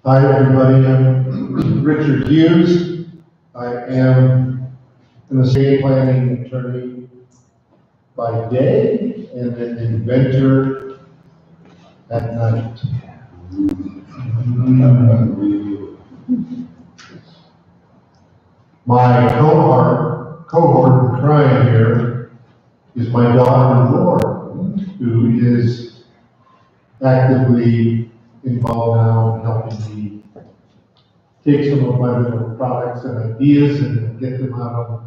Hi, everybody. I'm Richard Hughes. I am an estate planning attorney by day and an inventor at night. My cohort in crime here is my daughter Laura, who is actively involved now in helping me take some of my little products and ideas and get them out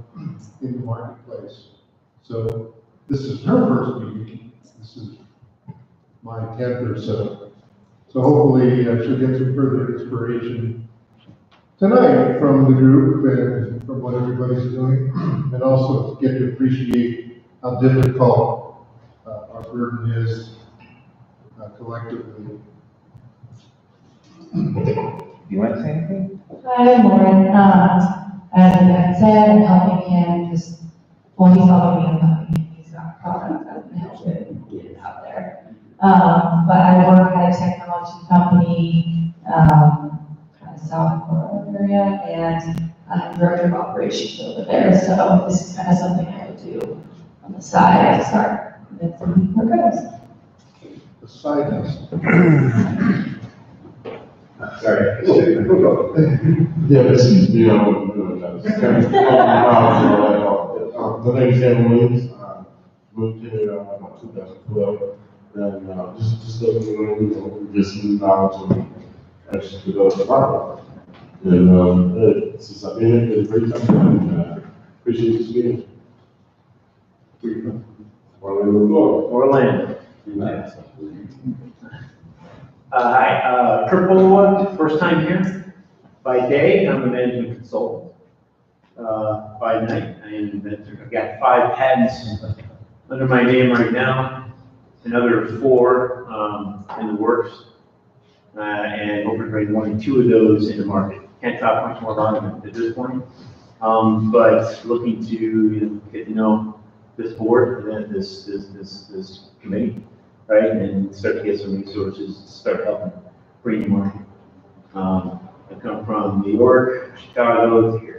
in the marketplace. So this is her first meeting. This is my 10th or so. So hopefully she'll get some further inspiration tonight from the group and from what everybody's doing, and also get to appreciate how difficult our burden is collectively. You want to say anything? Hi, Lauren. As I said, I'm helping him he's helping me, I'm helping him. He's got products that can help him get it out there. But I work at a technology company, kind of South Florida area, and I'm director of operations over there. So this is kind of something I would do on the side to start with some more goals. The side hustle. Sorry. Yeah, this is, kind of, my name is Evan Williams. Moved here about 2012. And just looking just new knowledge and actually develop the market. And since I've been in, it's pretty tough, and appreciate this meeting. Orlando. Hi, Kurt Bolwa, first time here. By day, I'm a management consultant. By night, I am an inventor. I've got 5 patents under my name right now, another 4 in the works, and hoping to bring 1 or 2 of those in the market. Can't talk much more about them at this point, but looking to get to know this board and this committee, right, and start to get some resources to start helping bring the market. I come from New York, Chicago, to here.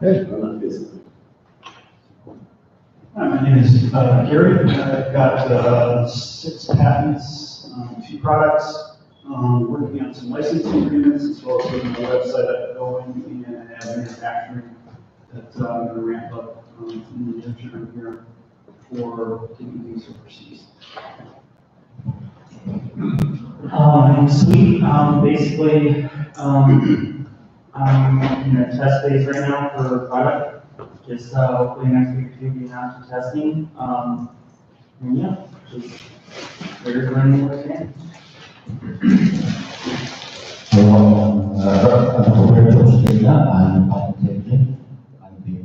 Hi, my name is Gary. I've got 6 patents, 2 products, working on some licensing agreements as well as getting the website up going, and have manufacturing that I'm going to ramp up in the near term here for taking things overseas. I'm Sweet. Basically, I'm in a test phase right now for a product. Just hopefully next week or 2 being out to testing. And yeah, just they're running what I can. I'm Roberto Stella. I'm a patent agent. I've been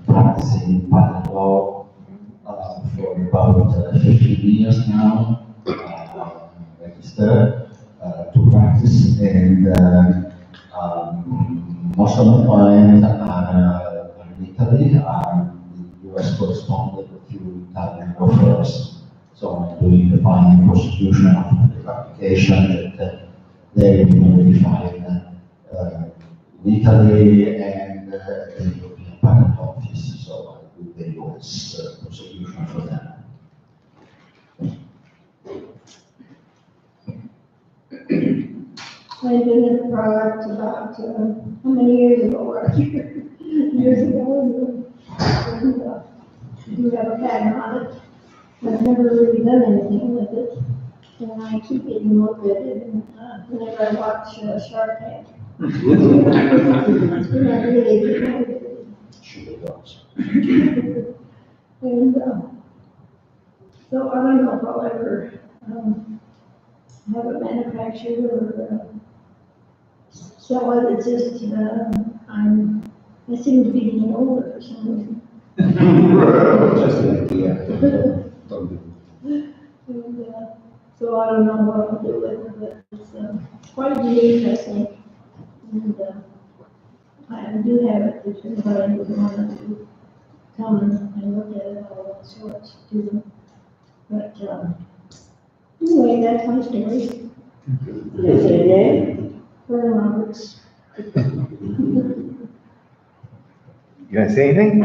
practicing patent law for about 15 years now. Registered to practice, and most of my clients are in Italy. I'm the US correspondent with a few Italian law firms, so I'm doing the binding prosecution of the application that they will filed in Italy and the European Patent Office, so I do the US prosecution for them. I did a product about, how many years ago, right? Years ago, and do have a patent on it. I've never really done anything with it, and I keep getting looked at it, and whenever I watch Shark Tank. And I really get it. Sure does. And so I don't know if I'll ever have it manufactured or sell it. It's just, I seem to be getting older for some reason. Just an idea. Don't do it. And, so I don't know what I'll do with it, but it's quite unique, I think. And I do have it if anybody would want to come and look at it, all that sorts to them. But anyway, that's my story. Is it name? Burn Roberts. You want to say anything?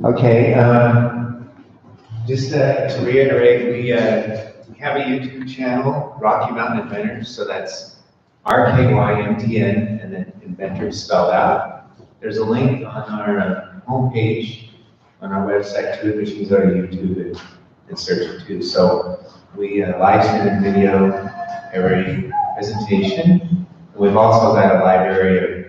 Okay, just to reiterate, we have a YouTube channel, Rocky Mountain Inventors, so that's RKYMTN and then inventors spelled out. There's a link on our homepage on our website too, which you can go to YouTube and search it too. So we live stream video every presentation. We've also got a library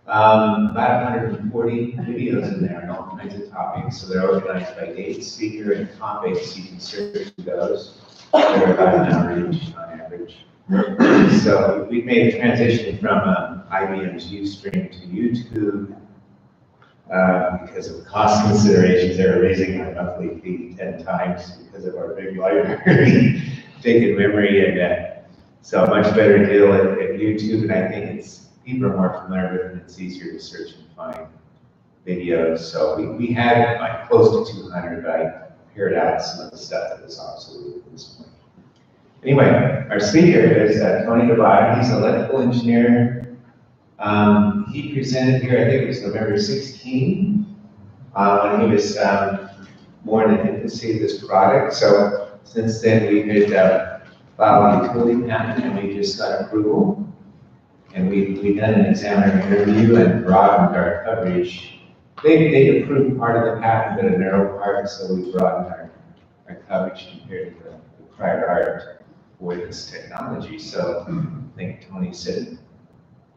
of about 140 videos in there on all kinds of topics. So they're organized by date, speaker, and topic, so you can search those. They're about an hour each on average. So we've made a transition from IBM's Ustream to YouTube because of cost considerations. They're raising our monthly fee 10 times because of our big library, big memory, and so a much better deal at YouTube. And I think people are more familiar with it, and it's easier to search and find videos. So we had like close to 200, but I pared out some of the stuff that was obsolete at this point. Anyway, our speaker is Tony Dobaj. He's an electrical engineer. He presented here, I think it was November 16, when he was more in the infancy of this product. So since then, we had filed a utility patent, and we just got approval. And we done an examiner interview and broadened our coverage. They approved part of the patent, but a narrow part, so we broadened our coverage compared to the prior art for this technology. So I think Tony said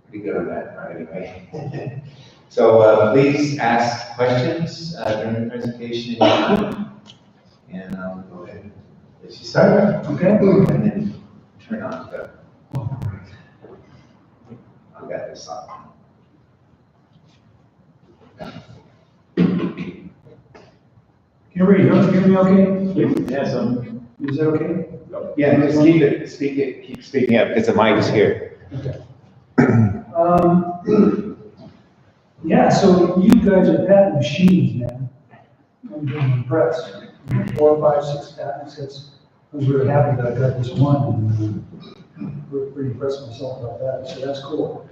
pretty good on that part anyway. So please ask questions during the presentation and I'll go ahead and let you start. Okay. And then turn on the. I've got this on. Can everybody hear me okay? Yes, Is that okay? Yeah, just keep speaking up because the mic is here. Okay. Yeah, so you guys are patent machines, man. I'm really impressed. 4, 5, 6 patents. I was really happy that I got this one, and pretty impressed myself about that. So that's cool.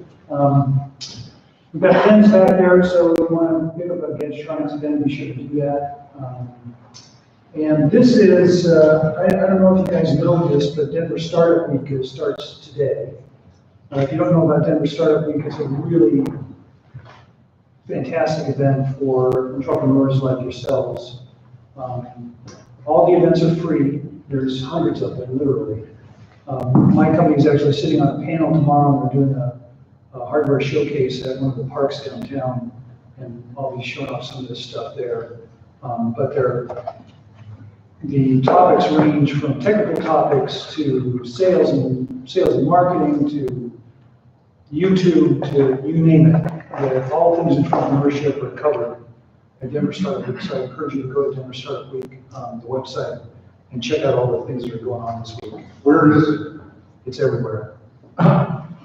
We've got pens back there, so if you want to pick up a Gedtronics pen, be sure to do that. And this is, I don't know if you guys know this, but Denver Startup Week starts today. If you don't know about Denver Startup Week, it's a really fantastic event for entrepreneurs like yourselves. All the events are free. There's hundreds of them, literally. My company is actually sitting on a panel tomorrow, and we're doing a hardware showcase at one of the parks downtown, and I'll be showing off some of this stuff there. But the topics range from technical topics to sales and marketing to YouTube to you name it. All things entrepreneurship are covered at Denver Startup Week. So I encourage you to go to Denver Startup Week, the website, and check out all the things that are going on this week. Where is it? It's everywhere.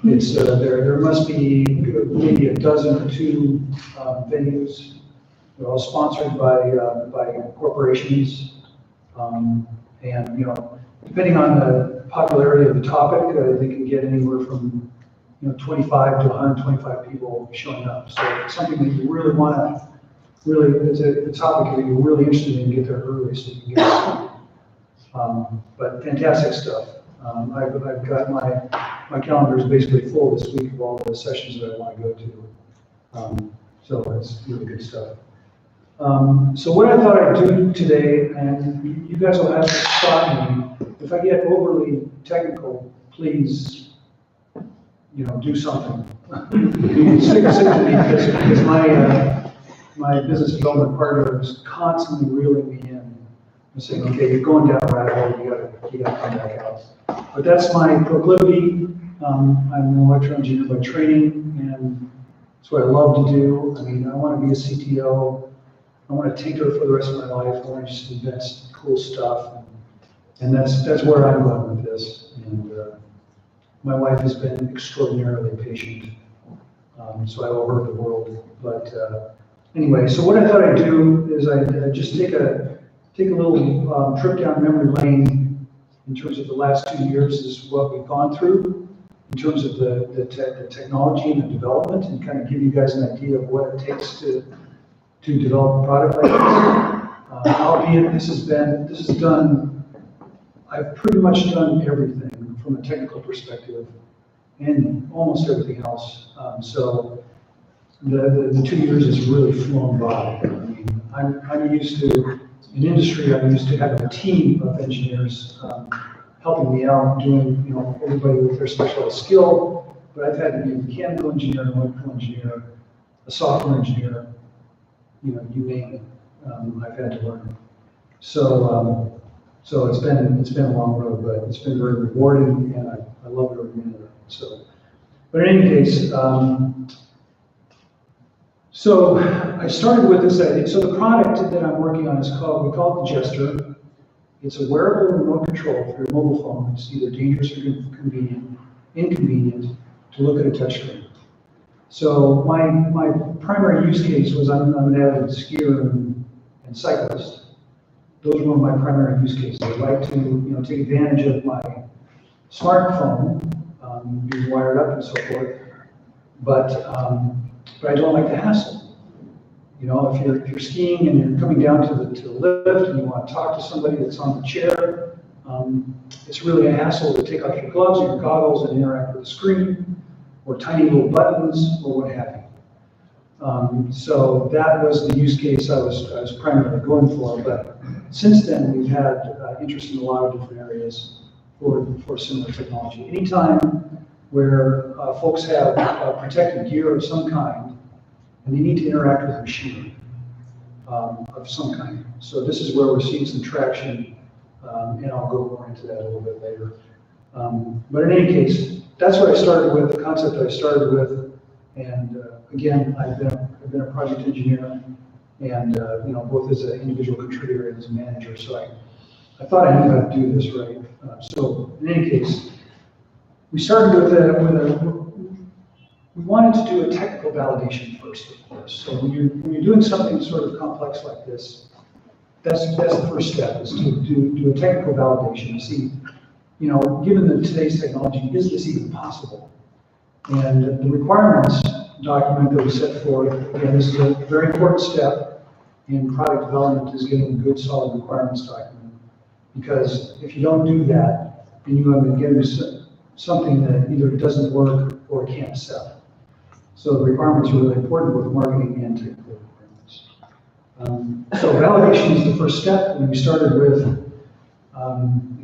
It's there must be maybe a dozen or two venues. They're all sponsored by corporations. And, you know, depending on the popularity of the topic, they can get anywhere from, 25 to 125 people showing up. So it's something that you really want to, it's a topic that you're really interested in, get there early so you can get started. But fantastic stuff. I've got my calendar is basically full this week of all the sessions that I want to go to. So it's really good stuff. So what I thought I'd do today, and you guys will have to stop me, if I get overly technical, please, do something. Stick to me because my business development partner is constantly reeling me in and saying, okay, you're going down a rabbit hole, you gotta come back out. But that's my proclivity. I'm an electrical engineer by training, and that's what I love to do. I mean, I want to be a CTO. I want to tinker for the rest of my life. I want to just invent cool stuff, and that's where I'm going with this. And my wife has been extraordinarily patient, so I owe her the world. But anyway, so what I thought I'd do is I just take a little trip down memory lane in terms of the last 2 years is what we've gone through in terms of the technology and the development, and kind of give you guys an idea of what it takes to develop a product like this. Albeit this is done, I've pretty much done everything from a technical perspective and almost everything else. So the 2 years has really flown by. I mean, I'm used to, in industry, I'm used to having a team of engineers helping me out, doing, you know, everybody with their specialized skill, but I've had to be a mechanical engineer, an electrical engineer, a software engineer, you know, you name it, I've had to learn. So, so it's been a long road, but it's been very rewarding, and I love every minute of it. So, but in any case, so I started with this idea. So the product that I'm working on is called, we call it the Jester. It's a wearable remote control for your mobile phone. It's either dangerous or inconvenient to look at a touchscreen. So my primary use case was I'm an avid skier and cyclist. Those were my primary use cases. I like to, you know, take advantage of my smartphone, being wired up and so forth, but I don't like the hassle. You know, if you're skiing and you're coming down to the lift and you want to talk to somebody that's on the chair, it's really a hassle to take off your gloves or your goggles and interact with the screen, or tiny little buttons, or what have you. So that was the use case I was primarily going for. But since then, we've had interest in a lot of different areas for similar technology. Anytime where folks have protective gear of some kind, and they need to interact with machinery of some kind. So this is where we're seeing some traction, and I'll go more into that a little bit later. But in any case, that's what I started with, the concept I started with, and again, I've been a project engineer, and you know, both as an individual contributor and as a manager. So I thought I knew how to do this right. So in any case, we started with we wanted to do a technical validation first, of course. So when you're doing something sort of complex like this, that's the first step, is to do a technical validation to see, you know, given today's technology, is this even possible? And the requirements document that we set forth, again, this is a very important step in product development, is getting a good solid requirements document. Because if you don't do that, then you have, again, something that either doesn't work or can't sell. So the requirements are really important, both marketing and technical requirements. So validation is the first step, and we started with,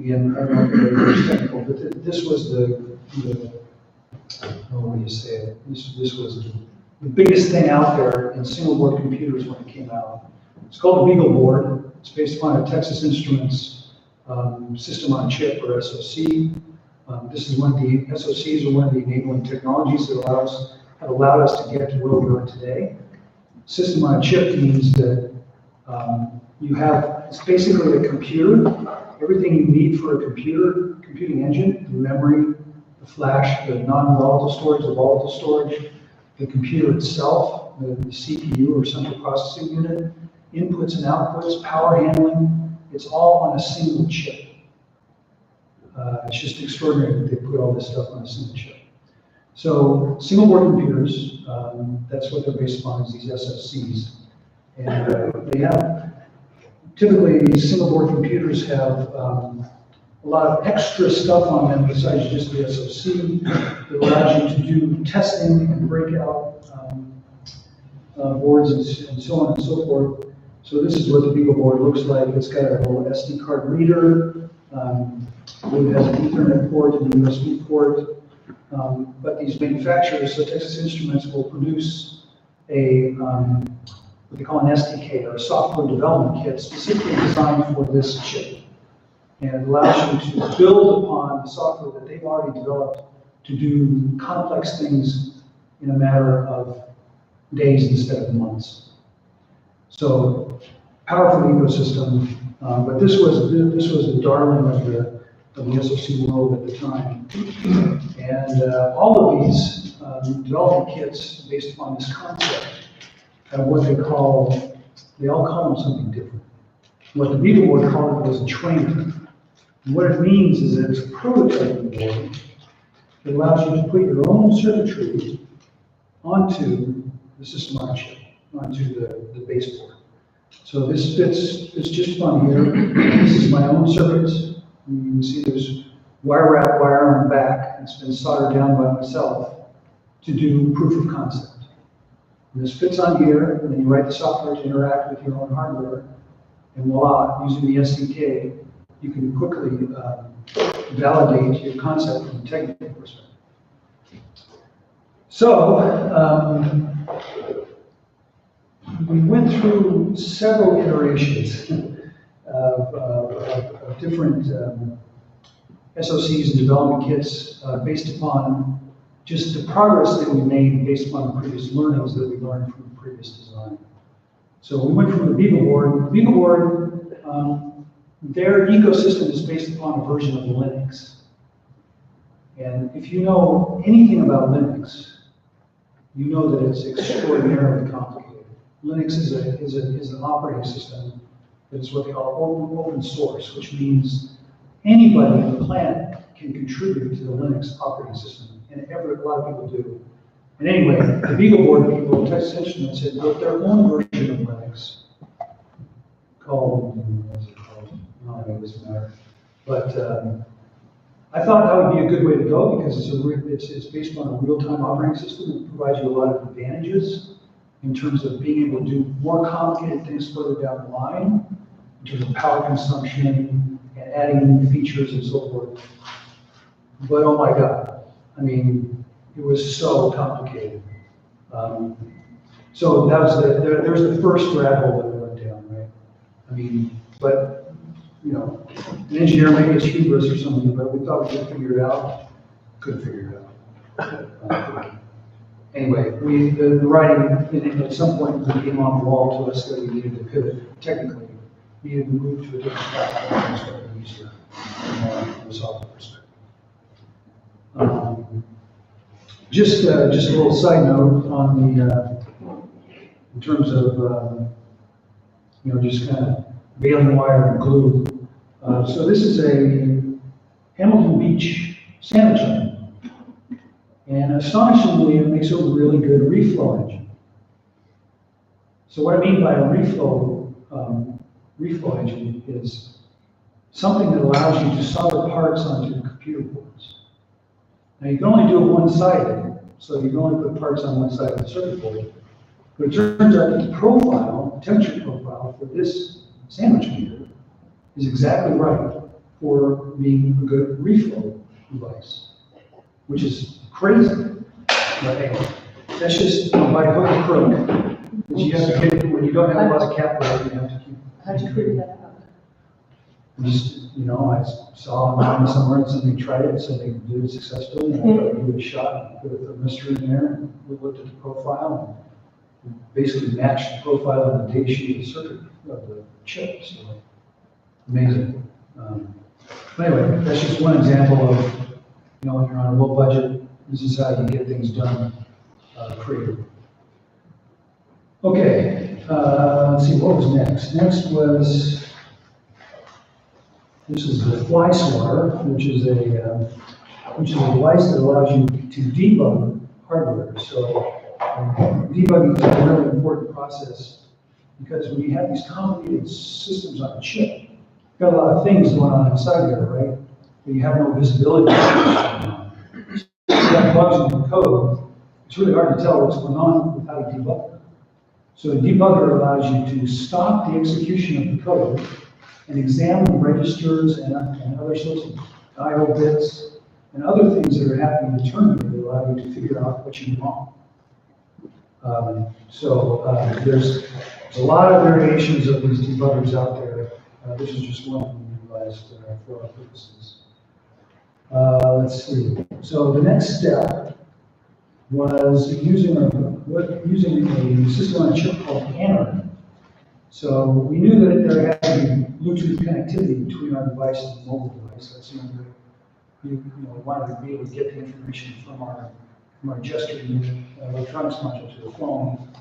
again, I don't know if it's technical, but this was what do you say it? This was the biggest thing out there in single board computers when it came out. It's called the Beagle board. It's based upon a Texas Instruments system on chip, or SoC. This is one of the SoCs, are one of the enabling technologies that have allowed us to get to where we are today. System on a chip means that you have, it's basically a computer, everything you need for a computing engine, the memory, the flash, the non-volatile storage, the volatile storage, the computer itself, the CPU or central processing unit, inputs and outputs, power handling, it's all on a single chip. It's just extraordinary that they put all this stuff on a single chip. So single board computers, that's what they're based upon, is these SoCs. And they have, typically these single board computers have a lot of extra stuff on them besides just the SoC that allows you to do testing and breakout boards and so on and so forth. So this is what the Beagle board looks like. It's got a little SD card reader. It has an Ethernet port and a USB port. But these manufacturers, so Texas Instruments, will produce a what they call an SDK, or a software development kit, specifically designed for this chip. And it allows you to build upon the software that they've already developed to do complex things in a matter of days instead of months. So powerful ecosystem, but this was the darling of the SoC world at the time. And all of these development kits, based upon this concept, have what they all call them something different. What the Beagle board called it was a trainer. And what it means is that it's a prototyping board that allows you to put your own circuitry onto the system on chip, onto the baseboard. So this fits, it's just on here. This is my own circuits. You can see there's wire wrap wire on the back. It's been soldered down by myself to do proof of concept. And this fits on here, and then you write the software to interact with your own hardware, and voila, using the SDK, you can quickly validate your concept from a technical perspective. So, we went through several iterations of different SOCs and development kits based upon just the progress that we made based upon the previous learnings that we learned from the previous design. So we went from the Viva board. Viva board, their ecosystem is based upon a version of Linux. And if you know anything about Linux, you know that it's extraordinarily complicated. Linux is an operating system that is what they call open source, which means anybody on the planet can contribute to the Linux operating system, and a lot of people do. And anyway, the Viva board people texted and said, wrote their own version of Linux called, what was it called? No, it doesn't matter. But I thought that would be a good way to go because it's based on a real-time operating system that provides you a lot of advantages in terms of being able to do more complicated things further down the line, in terms of power consumption and adding new features and so forth. But oh my God, I mean, it was so complicated. So that was there's the first rabbit hole that we went down, right? I mean, but you know, an engineer maybe is hubris or something, but we thought we could figure it out. Couldn't figure it out. Anyway, the writing at some point came on the wall to us that we needed to pivot technically. We needed to move to a different platform and start to use easier from a software perspective. Just a little side note on the in terms of you know, just kind of baling wire and glue. So this is a Hamilton Beach sandwich line. And astonishingly, it makes a really good reflow engine. So what I mean by a reflow engine is something that allows you to solder parts onto the computer boards. Now you can only do it one-sided, so you can only put parts on one side of the circuit board. But it turns out that the profile, the temperature profile for this sandwich meter is exactly right for being a good reflow device, which is crazy. But anyway, that's just by hook or crook. But you have to get it when you don't have a lot of capital, you have to keep. How'd you figure that out? Just, you know, I saw online somewhere and somebody tried it, so they did it successfully, and I thought I'd give it a shot, and put a thermistor in there, and we looked at the profile, and basically matched the profile of the data sheet of the circuit, of the chip, so amazing. But anyway, that's just one example of, you know, when you're on a low budget, this is how you get things done creatively. Okay, let's see, what was next? Next was, this is the fly swatter, which is a device that allows you to debug hardware. So debugging is a really important process because when you have these complicated systems on a chip, you've got a lot of things going on inside there, right? But you have no visibility. If you have bugs in the code, it's really hard to tell what's going on without a debugger. So a debugger allows you to stop the execution of the code and examine registers and other sorts of I/O bits and other things that are happening internally that allow you to figure out what you want. There's a lot of variations of these debuggers out there. This is just one we utilized for our purposes. Let's see. So the next step was using a system on a chip called Canary. So we knew that there had to be Bluetooth connectivity between our device and the mobile device. That's the only way we wanted to be able to get the information from our gesture unit, electronics module to the phone.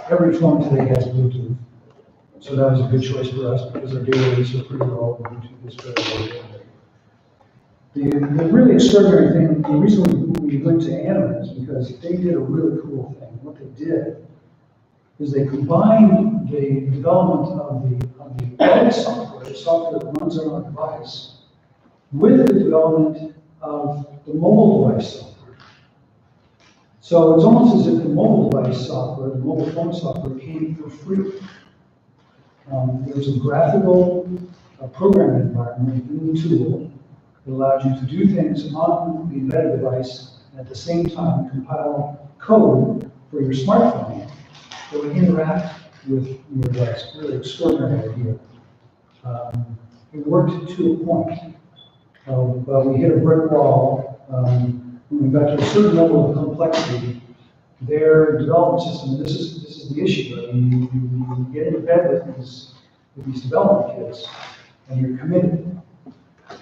Every phone today has Bluetooth. So that was a good choice for us because our data rates are pretty low and Bluetooth is very low. The really extraordinary thing, the reason we went to Animate is because they did a really cool thing. What they did is they combined the development of the device software, the software that runs on our device, with the development of the mobile device software. So it's almost as if the mobile device software, the mobile phone software came for free. There's a graphical programming environment in the tool that allows you to do things on the embedded device and at the same time compile code for your smartphone that would interact with your device. Really extraordinary idea. It worked to a point, but we hit a brick wall. When we got to a certain level of complexity, their development system, and this is the issue, right? You get into bed with these development kits, and you're committed.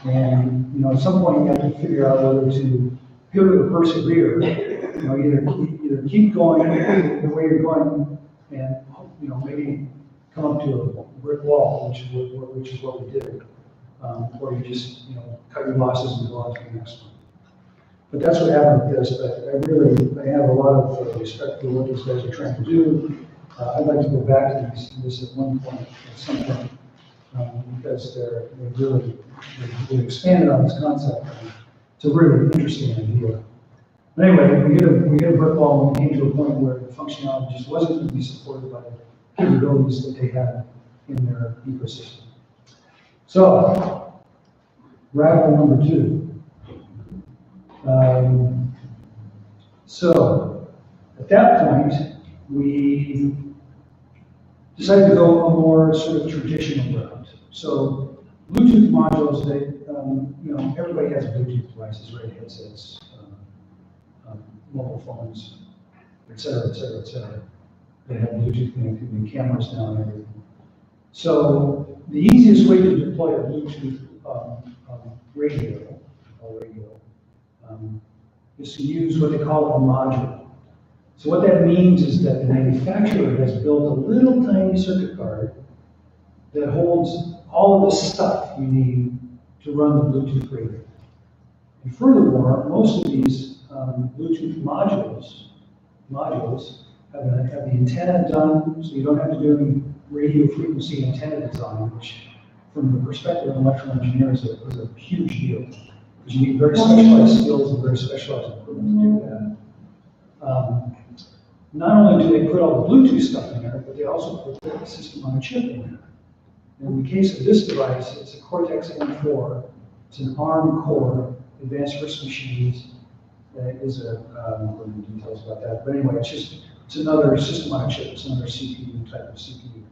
And, you know, at some point you have to figure out whether to pivot or persevere. You know, either keep going the way you're going and, you know, maybe come up to a brick wall, which is what we did. Or you just, you know, cut your losses and go on to the next one. But that's what happened with this, but I have a lot of respect for what these guys are trying to do. I'd like to go back to this at one point, at some point, because they expanded on this concept. It's a really interesting idea. But anyway, we hit a brick wall and we came to a point where the functionality just wasn't going to be supported by the capabilities that they had in their ecosystem. So, radical number 2. So, at that point, we decided to go a more sort of traditional route. So, Bluetooth modules, you know, everybody has Bluetooth devices, right? Headsets, mobile phones, et cetera, et cetera, et cetera. They have Bluetooth connectivity, cameras now and everything. So, the easiest way to deploy a Bluetooth radio is to use what they call a module. So what that means is that the manufacturer has built a little tiny circuit card that holds all of the stuff you need to run the Bluetooth radio. And furthermore, most of these Bluetooth modules have the antenna done, so you don't have to do any radio frequency antenna design, which from the perspective of electrical engineers is a huge deal. Because you need very specialized skills and very specialized equipment to do that. Not only do they put all the Bluetooth stuff in there, but they also put the system on a chip in there. In the case of this device, it's a Cortex M4. It's an ARM core, advanced RISC machines. Is a, I won't go into details about that, but anyway, it's another system on a chip. It's another CPU type of CPU.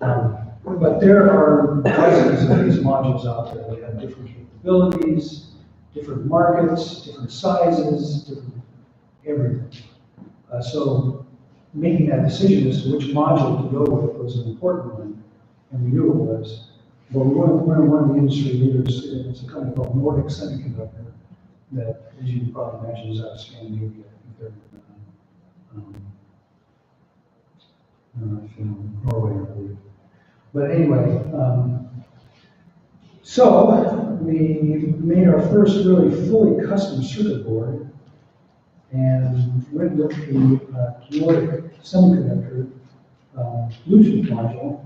But there are dozens of these modules out there. They have different capabilities, different markets, different sizes, different everything. So making that decision as to which module to go with was an important one, and we knew it was. But we went to one of the industry leaders. It's a company called Nordic Semiconductor that, as you can probably imagine, is out of Scandinavia. Norway, I believe. But anyway, so we made our first really fully custom circuit board and went with the Nordic Semiconductor Bluetooth module,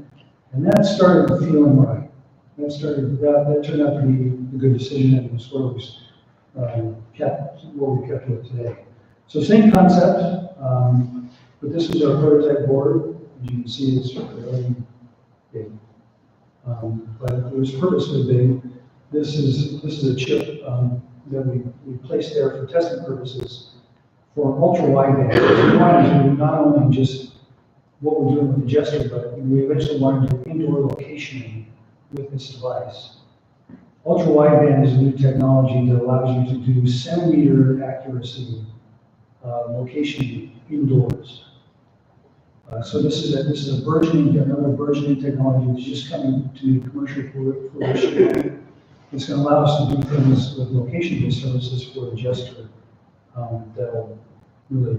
and that started feeling right. That turned out to be a good decision, and was what we kept with today. So same concept, but this is our prototype board. As you can see, it's really big, but it was purposely big. This is a chip that we placed there for testing purposes for ultra wideband. We wanted to do not only just what we're doing with the gesture, but we eventually wanted to do indoor locationing with this device. Ultra wideband is a new technology that allows you to do centimeter accuracy location indoors. So this is another burgeoning technology that's just coming to commercial fruition. It's going to allow us to do things with location-based services for a gesture that will really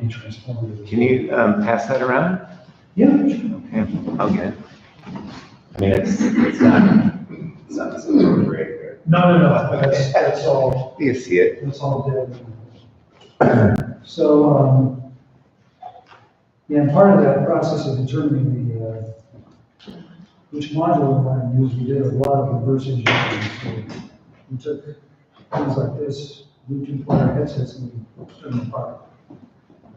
be transformative. Can you pass that around? Yeah. Okay, I'll get it. I mean, it's not great there. No, that's all, You see it. that's all dead. So, yeah, part of that process of determining which module we want to use, we did a lot of reverse engineering. So we took things like this, Bluetooth wire headsets, and we took them apart.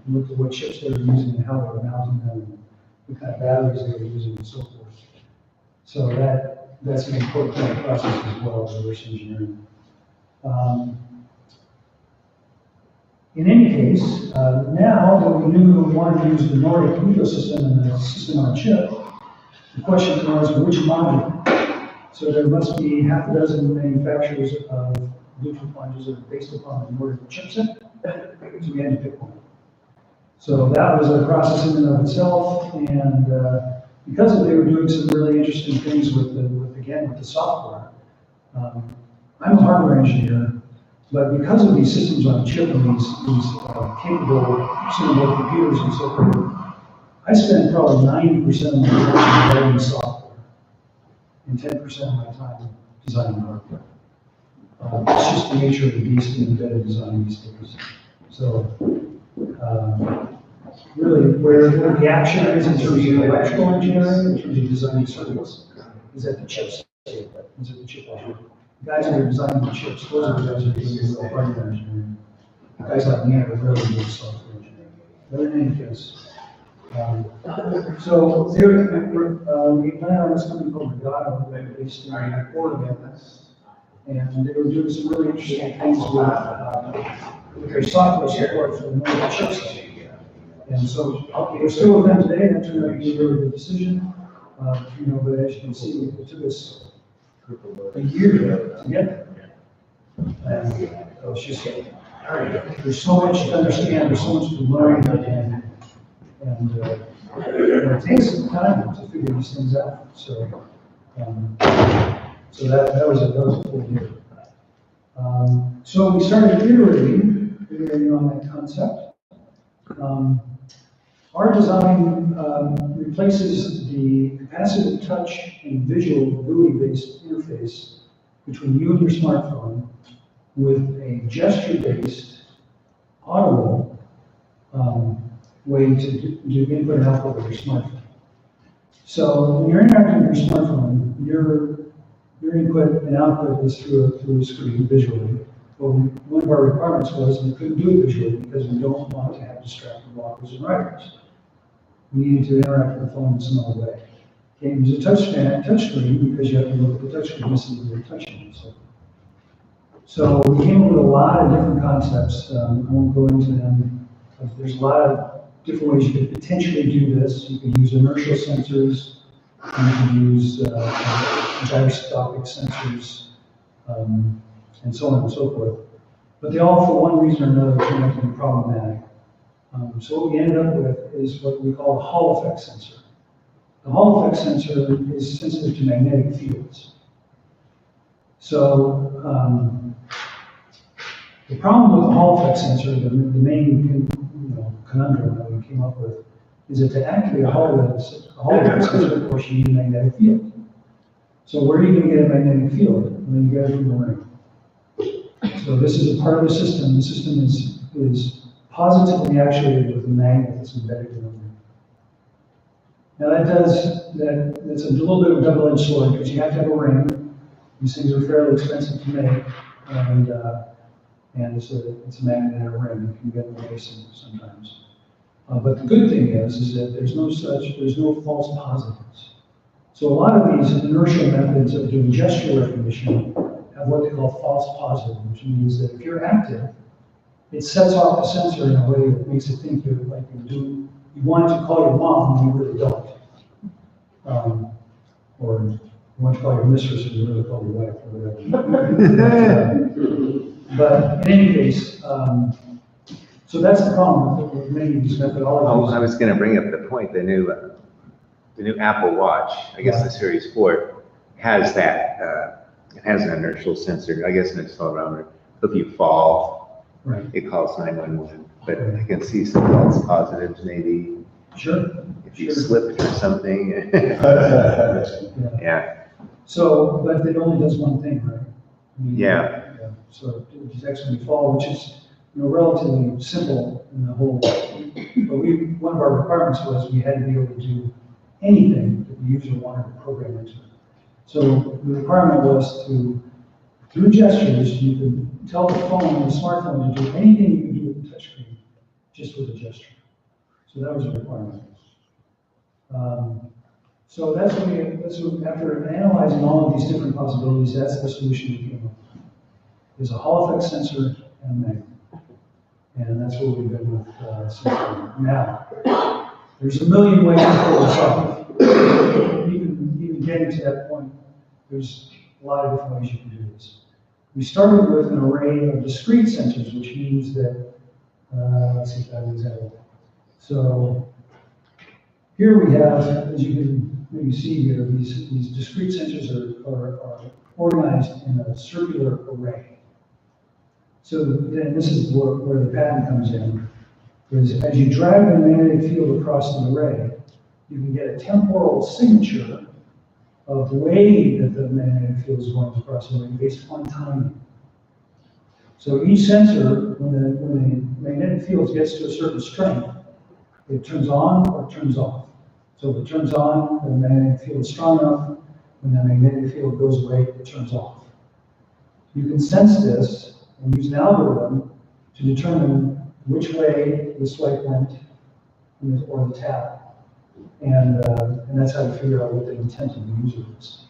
We looked at what chips they were using and how they were mounting them, and what kind of batteries they were using and so forth. So that's an important part of the process as well, reverse engineering. In any case, now that we knew we wanted to use the Nordic ecosystem and the system on a chip, the question was which module? So there must be half a dozen manufacturers of Bluetooth modules that are based upon the Nordic chipset, so we had to pick one. So that was a process in and of itself, and because they were doing some really interesting things with the software. I'm a hardware engineer, but because of these systems on chip and these capable cinematic computers and so forth, I spend probably 90% of my time writing software and 10% of my time designing hardware. It's just the nature of the beast in embedded design these days. So, really, where the action is in terms of electrical engineering, in terms of designing circuits, is at the chip stage, is at the chip level. The guys that are designing the chips, those are the guys that are doing the hardware engineering. Guys like me are really doing software engineering. But in any case, so we plan on this company called Regatta, based in Oregon, and they were doing some really interesting things with their software support for the Nordic chipset. And so we're still with them today. That turned out to be a really good decision. But as you can see, it took us a year to get there. And it's just, there's so much to understand, there's so much to learn, and it takes some time to figure these things out. So that was a full year. So we started iterating on that concept. Our design replaces the capacitive touch and visual GUI-based interface between you and your smartphone with a gesture-based, audible way to do input and output with your smartphone. So when you're interacting with your smartphone, your input and output is through a screen visually. Well, one of our requirements was we couldn't do it visually because we don't want to have distracted walkers and riders. We needed to interact with the phone in some other way. Can't use a touch screen because you have to look at the touch screen to see what you're touching. So we came up with a lot of different concepts. I won't go into them. There's a lot of different ways you could potentially do this. You could use inertial sensors. You can use gyroscopic sensors, and so on and so forth. But they all, for one reason or another, turned out to be problematic. So what we ended up with is what we call a Hall effect sensor. The Hall effect sensor is sensitive to magnetic fields. So the problem with the Hall effect sensor, the main conundrum that we came up with, is that to activate a Hall effect sensor, of course, you need a magnetic field. So where are you going to get a magnetic field? When you go through the ring. So this is a part of the system. The system is positively actuated with a magnet that's embedded in the ring. Now that's a little bit of a double-edged sword because you have to have a ring. These things are fairly expensive to make, and it's a magnet in a ring. You can get in the way sometimes. But the good thing is that there's no false positives. So a lot of these inertial methods of doing gesture recognition have what they call false positive, which means that if you're active, it sets off the sensor in a way that makes it think you want to call your mom and you really don't. Or you want to call your mistress and you really call your wife or whatever. But in any case, so that's the problem with many of these methodologies. I was going to bring up the point, the new Apple Watch, I guess the Series 4, has that. It has an inertial sensor, I guess an accelerometer. If you fall, right, it calls 911. But I can see some false positives maybe. Sure. If you slipped or something. Yeah. Yeah. So, but it only does one thing, right? Yeah. So it detects when you fall, which is, relatively simple in the whole. But one of our requirements was we had to be able to do anything that the user wanted to program into it. So the requirement was to, through gestures, you can tell the phone, the smartphone, to do anything you can do with the touchscreen, just with a gesture. So that was a requirement. So that's what, after analyzing all of these different possibilities, that's the solution we came up with. There's a Hall effect sensor and a magnet. And that's what we've been with since then. Now, there's a million ways to pull this off. Even getting to that point, there's a lot of different ways you can do this. We started with an array of discrete sensors, which means that, let's see if I have an example. So here we have, as you can maybe see here, these discrete sensors are organized in a circular array. So then this is where the patent comes in, is as you drag the magnetic field across the array, you can get a temporal signature of the way that the magnetic field is going across the array based upon timing. So each sensor, when the magnetic field gets to a certain strength, it turns on or it turns off. So if it turns on, the magnetic field is strong enough. When the magnetic field goes away, it turns off. You can sense this and use an algorithm to determine which way the swipe went or the tap. And that's how you figure out what the intent of the user is.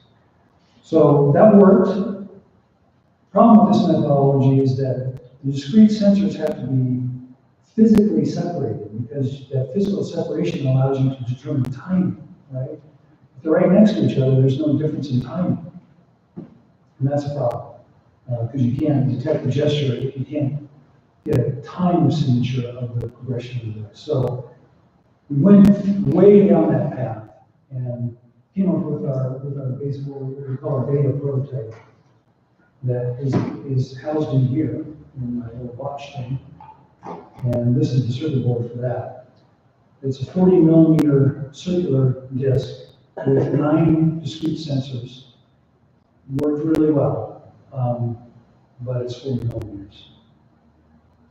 So that worked. Problem with this methodology is that the discrete sensors have to be physically separated, because that physical separation allows you to determine timing, right? If they're right next to each other, there's no difference in timing. And that's a problem. Because you can't detect the gesture if you can't get a time signature of the progression of the voice. So we went way down that path and came up with our basically what we call our beta prototype that is housed in here in my little watch thing. And this is the circuit board for that. It's a 40 millimeter circular disc with 9 discrete sensors. Worked really well. But it's 40 millimeters.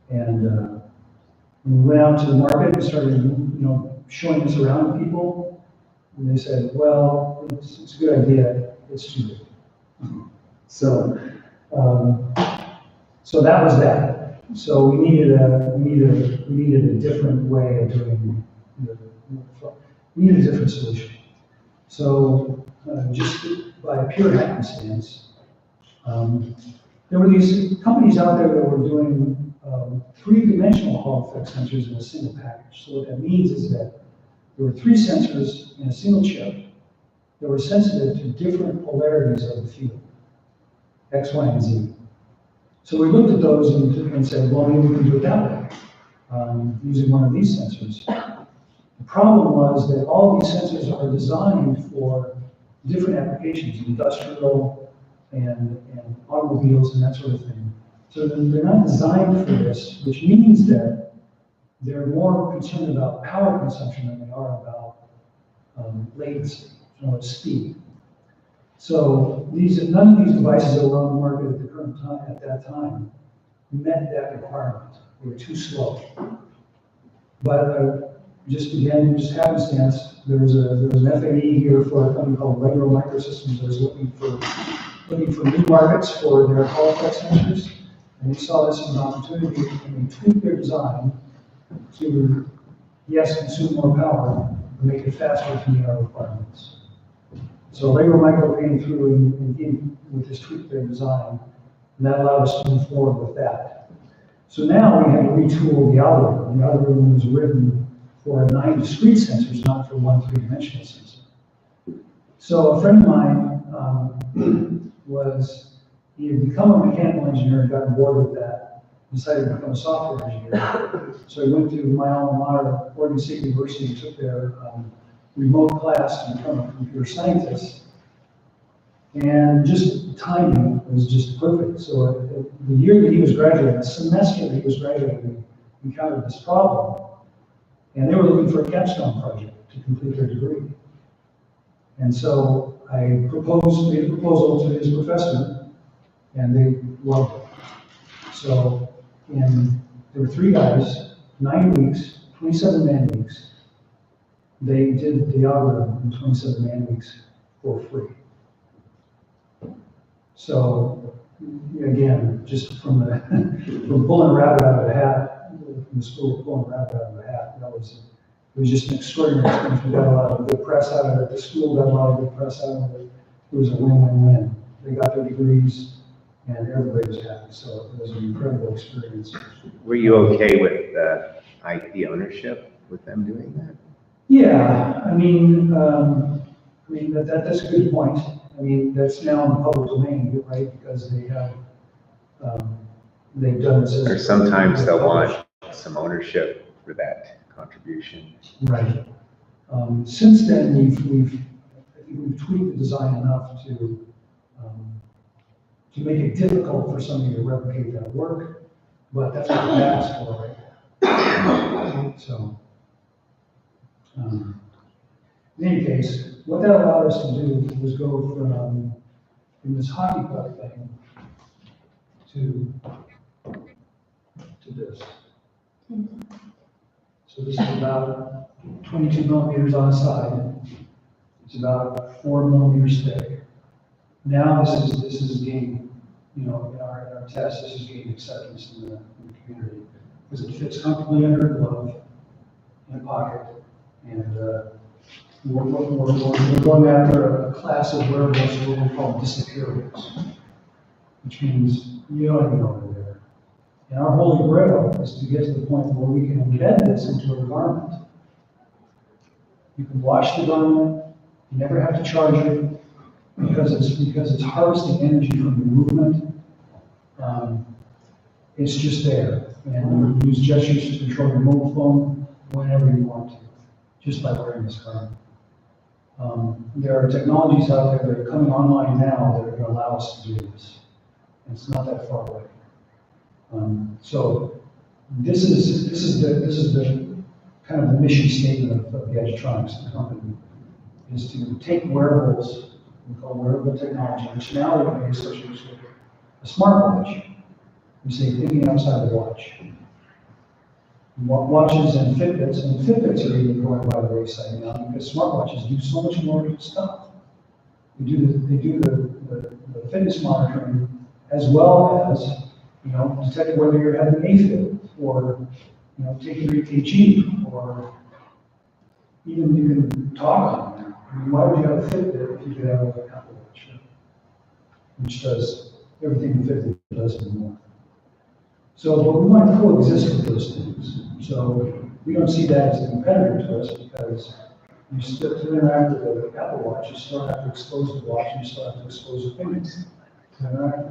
And we went out to the market and started, showing this around to people. And they said, well, it's a good idea, it's too big. So that was that. So we needed a different way of doing we needed a different solution. So just by pure happenstance, there were these companies out there that were doing 3-dimensional Hall effect sensors in a single package. So what that means is that there were 3 sensors in a single chip that were sensitive to different polarities of the field, X, Y, and Z. So we looked at those and said, well, maybe we can do it that way, using one of these sensors. The problem was that all these sensors are designed for different applications, industrial, and automobiles and that sort of thing. So they're not designed for this, which means that they're more concerned about power consumption than they are about latency, speed. So none of these devices that were on the market at the current time, at that time, met that requirement. They were too slow. But just happenstance, there was an FAE here for a company called Lego Microsystems that was looking for new markets for their Hall effect sensors, and we saw this as an opportunity, and we tweaked their design to, yes, consume more power, but make it faster to meet our requirements. So Lego Micro came through and came with this tweak their design, and that allowed us to move forward with that. So now we had to retool the algorithm. The algorithm was written for 9 discrete sensors, not for 1 3-dimensional sensor. So a friend of mine he had become a mechanical engineer and gotten bored with that, decided to become a software engineer. So he went to my alma mater, Oregon State University, and took their remote class to become a computer scientist. And just timing was just perfect. So the year that he was graduating, the semester that he was graduating, we encountered this problem. And they were looking for a capstone project to complete their degree. And so I made a proposal to his professor, and they loved it. So, there were 3 guys, 9 weeks, 27 man weeks. They did the algorithm in 27 man weeks for free. So, again, just from from pulling a rabbit out of a hat, from the school pulling a rabbit out of a hat, it was just an extraordinary experience. We got a lot of good press out of it. The school got a lot of good press out of it. It was a win-win-win. They got their degrees, and everybody was happy. So it was an incredible experience. Were you okay with IP ownership with them doing that? Yeah, that's a good point. I mean, that's now in the public domain, right? Because they have, they've done this. Or sometimes they'll want some ownership for that contribution. Right. Since then, I think we've tweaked the design enough to make it difficult for somebody to replicate that work, but that's what they asked for, right? So, in any case, what that allowed us to do was go from this hockey puck thing to this. So this is about 22 millimeters on the side. It's about 4 millimeters thick. Now this is gaining, in our test, this is gaining acceptance in the community because it fits comfortably under a glove in a pocket, and we're going after a class of wearables what we call disappearables, which means you don't even know they're there. And our holy grail is to get to the point where we can embed this into a garment. You can wash the garment, you never have to charge it, because it's harvesting energy from the movement. It's just there, and you use gestures to control your mobile phone whenever you want to, just by wearing this garment. There are technologies out there that are coming online now that are going to allow us to do this. And it's not that far away. So this is the kind of the mission statement of Gadgetronics, the company, is to take wearables, we call wearable technology, which now we're going to associate with a smartwatch. We say thinking outside the watch. Watches and Fitbits are even going by the wayside now because smartwatches do so much more stuff. They do the fitness monitoring as well as, detect whether you're having AFib or, taking your EKG, or even you can talk on it. I mean, why would you have a Fitbit if you could have an Apple Watch, which does everything the Fitbit does and more. So, but we want to coexist with those things. So we don't see that as a competitor to us because you still to interact with the Apple Watch, you still have to expose the watch, and you still have to expose your fingers to interact.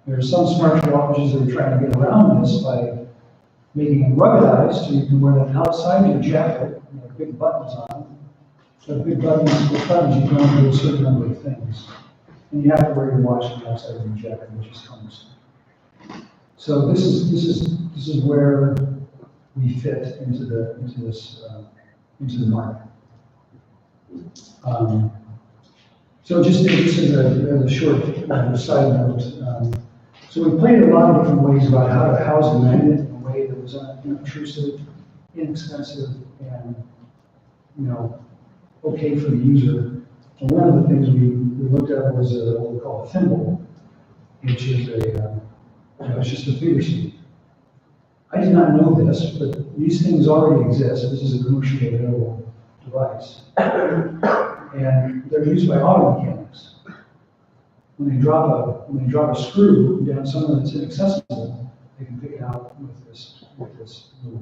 There are some smartwatches that are trying to get around this by making it ruggedized, so you can wear them outside your jacket, and have big buttons on them. So big buttons, with buttons, you can only do a certain number of things. And you have to wear your watch outside of your jacket, which is cumbersome. So this is where we fit into the market. So just as a short side note, so we played a lot of different ways about how to house a magnet in a way that was unobtrusive, inexpensive, and okay for the user. And one of the things we looked at was what we call a thimble, which is it's just a finger sleeve. I did not know this, but these things already exist. This is a commercially available device. And they're used by auto mechanics. When they drop a screw down somewhere that's inaccessible, they can pick it out with this little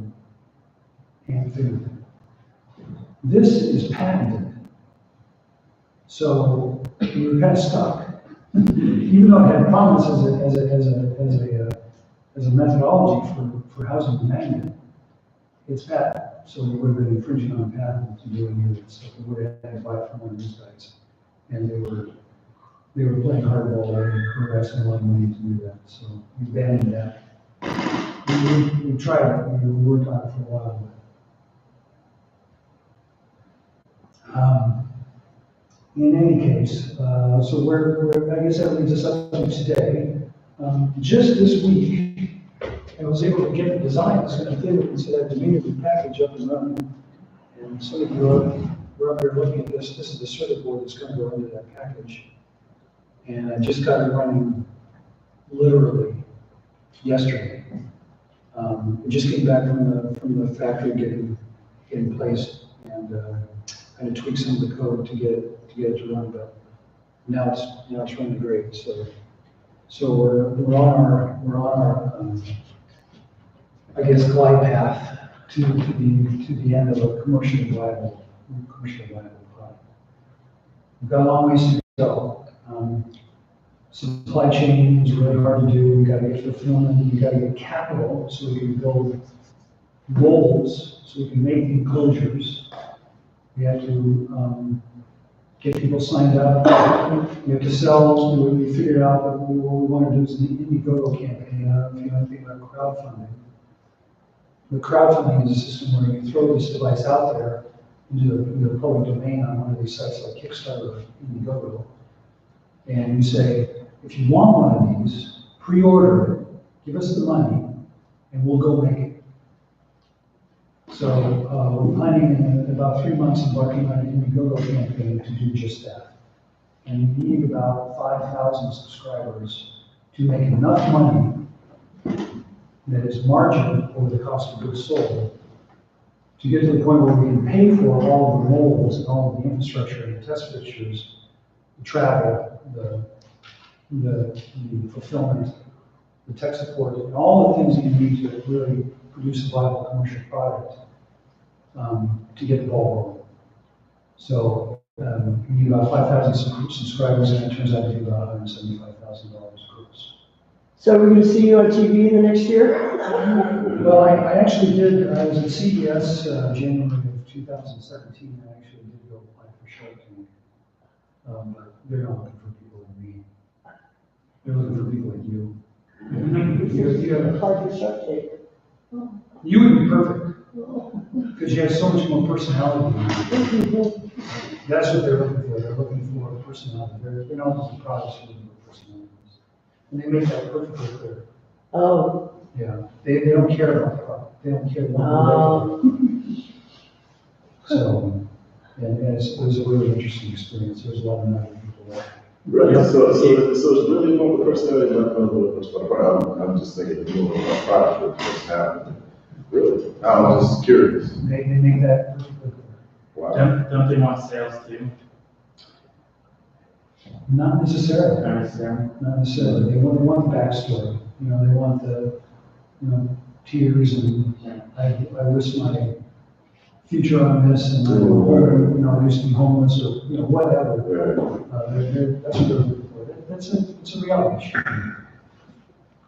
hand finger thing. This is patented. So we were kind of stuck. Even though it had promise as a methodology for housing the magnet, it's patent. So we would have been infringing on patent to do any of this. So we would have had to buy it from one of these guys. And they were playing hardball and we were asking a lot of money to do that. So we abandoned that. We tried it, we worked on it for a while. in any case, so I guess that leads us up to today. Just this week, I was able to get the design that's going to fit it into that community package up and running. And some of you were up here looking at this. This is the circuit board that's going to go into that package. And I just got it running literally yesterday. It just came back from the factory getting placed, and I had to tweak some of the code to get it to run. But now it's running great. So we're on our I guess glide path to the end of a commercially viable product. We've got a long ways to go. Supply chain is really hard to do. We got to get fulfillment. We got to get capital so we can build molds, so we can make enclosures. We have to get people signed up. We have to sell. We figured out that what we want to do is an Indiegogo campaign. I don't know if you know anything about crowdfunding. The crowdfunding is a system where you throw this device out there into the public domain on one of these sites like Kickstarter or Indiegogo, and you say, if you want one of these, pre-order it, give us the money, and we'll go make it. So we're planning in about 3 months embarking on an Indiegogo campaign to do just that. And we need about 5,000 subscribers to make enough money that is margin over the cost of goods sold to get to the point where we can pay for all of the molds and all of the infrastructure and the test fixtures, the travel, the fulfillment, the tech support, and all the things that you need to really produce a viable commercial product to get the ball rolling. So we need about 5,000 subscribers, and it turns out to be about $175,000 gross. So we're going to see you on TV in the next year? Well, I actually did. I was at CES January of 2017. I actually did go apply for Shark Tank, but they're not looking for people like me. They're looking for people like you. You have Hard to Shark Tank. You would be perfect because you have so much more personality than you. That's what they're looking for. They're looking for personality. They're not looking for products. They're looking for personalities, and they make that perfectly clear. Oh. Yeah, they don't care about the product. They don't care about the So, and it was a really interesting experience. There was a lot of nice people there. Really? So it's really more the personality, not the product. I'm just thinking it's more about product with personality. Really? I was just curious. They make that perfectly clear. Wow. Don't they want sales too? Not necessarily. Not necessarily. Not necessarily. They want the backstory. They want the tears and I risk my future on this and I used to be homeless or whatever. That's what they're looking for. It's a reality show.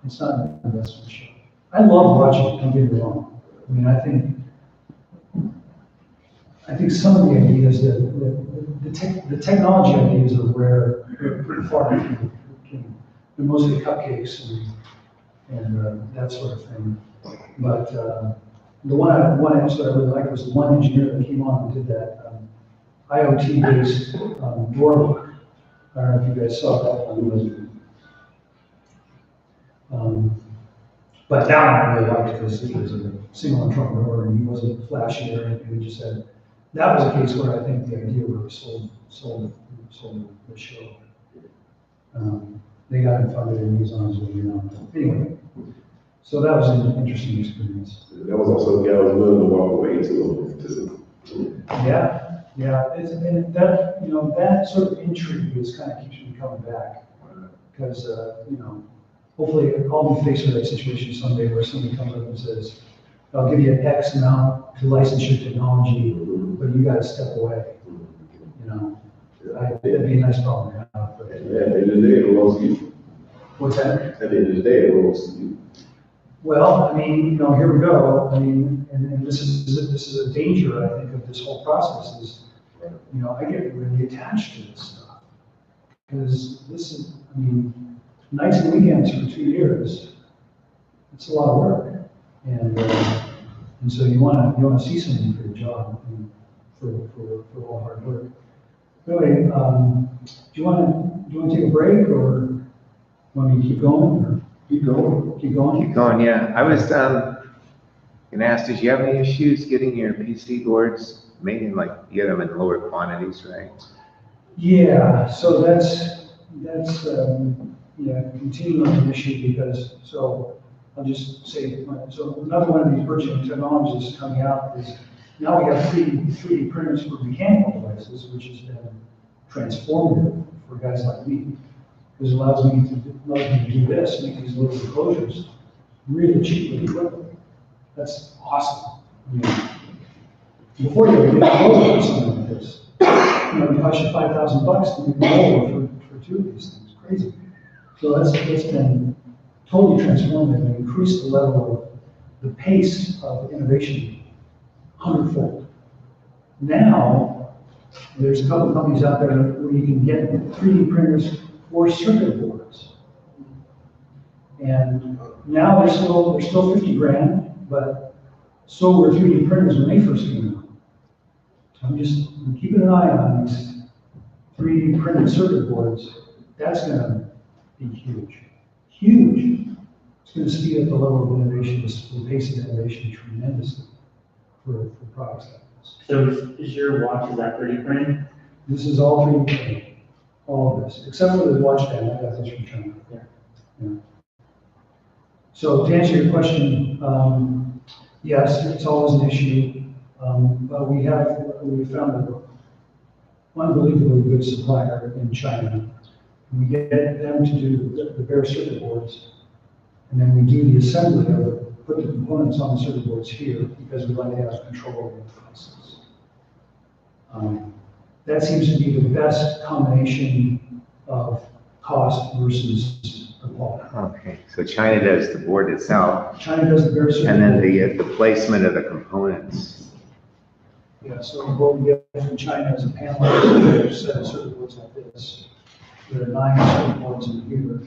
It's not an investment show. I love watching it, don't get me wrong. I mean, I think some of the ideas the technology ideas are rare, they're pretty far from they're mostly cupcakes and that sort of thing. But the one episode I really liked was the one engineer that came on and did that IoT-based door lock. I don't know if you guys saw that on but that one I really liked because he was a single entrepreneur and he wasn't flashy or anything. He just said that was a case where I think the idea really sold the show. They got in front of their knees on his way. Anyway, so that was an interesting experience. That was also the guy was willing to walk away too. Yeah. And that that sort of intrigue is kind of keeps me coming back because hopefully I'll be faced with that situation someday where somebody comes up and says, "I'll give you an X amount to license your technology, but you got to step away." It'd be a nice problem to have. But At the end of the day, it rolls to you. what's that? At the end of the day, it rolls to you. Well, I mean, here we go. I mean, and this is a danger, I think, of this whole process is, I get really attached to this stuff. Because this is, nights and weekends for 2 years, it's a lot of work. And so you want to see something for your job, for all hard work. Anyway, do you want to take a break or want me to keep going or? Keep going. Keep going? Keep going, yeah. I was, gonna ask, did you have any issues getting your PC boards made in, like, you get them in lower quantities, right? Yeah, so that's, continuing on the issue because, so I'll just say, so another one of these burgeoning technologies that's coming out is now we have 3D printers for mechanical devices, which has been transformative for guys like me. Because it allows me to do this, make these little enclosures really cheaply and quickly. That's awesome. I mean, before you would get over for something like this. You know, it costs you $5,000 to make a mold for two of these things. Crazy. So that's been totally transformative and increased the level of the pace of innovation 100-fold. Now, there's a couple of companies out there where you can get 3D printers for circuit boards. And now they're still 50 grand, but so were 3D printers when they first came out. So I'm keeping an eye on these 3D printed circuit boards. That's gonna be huge. Huge. It's gonna speed up the level of innovation, the pace of innovation tremendously for products like this. So is your watch, is that 3D printed? This is all 3D printed, all of this, except for the watch band, I got this from China. Yeah. So to answer your question, yes, it's always an issue, but we found an unbelievably good supplier in China. We get them to do the bare circuit boards, and then we do the assembly of it, put the components on the circuit boards here because we like to have control over the process. That seems to be the best combination of cost versus the quality. Okay, so China does the board itself, China does the bare circuit. and then board. the placement of the components. Yeah, so what we get from China is a panelized set of circuit boards like this. There are 9 circuit boards in here.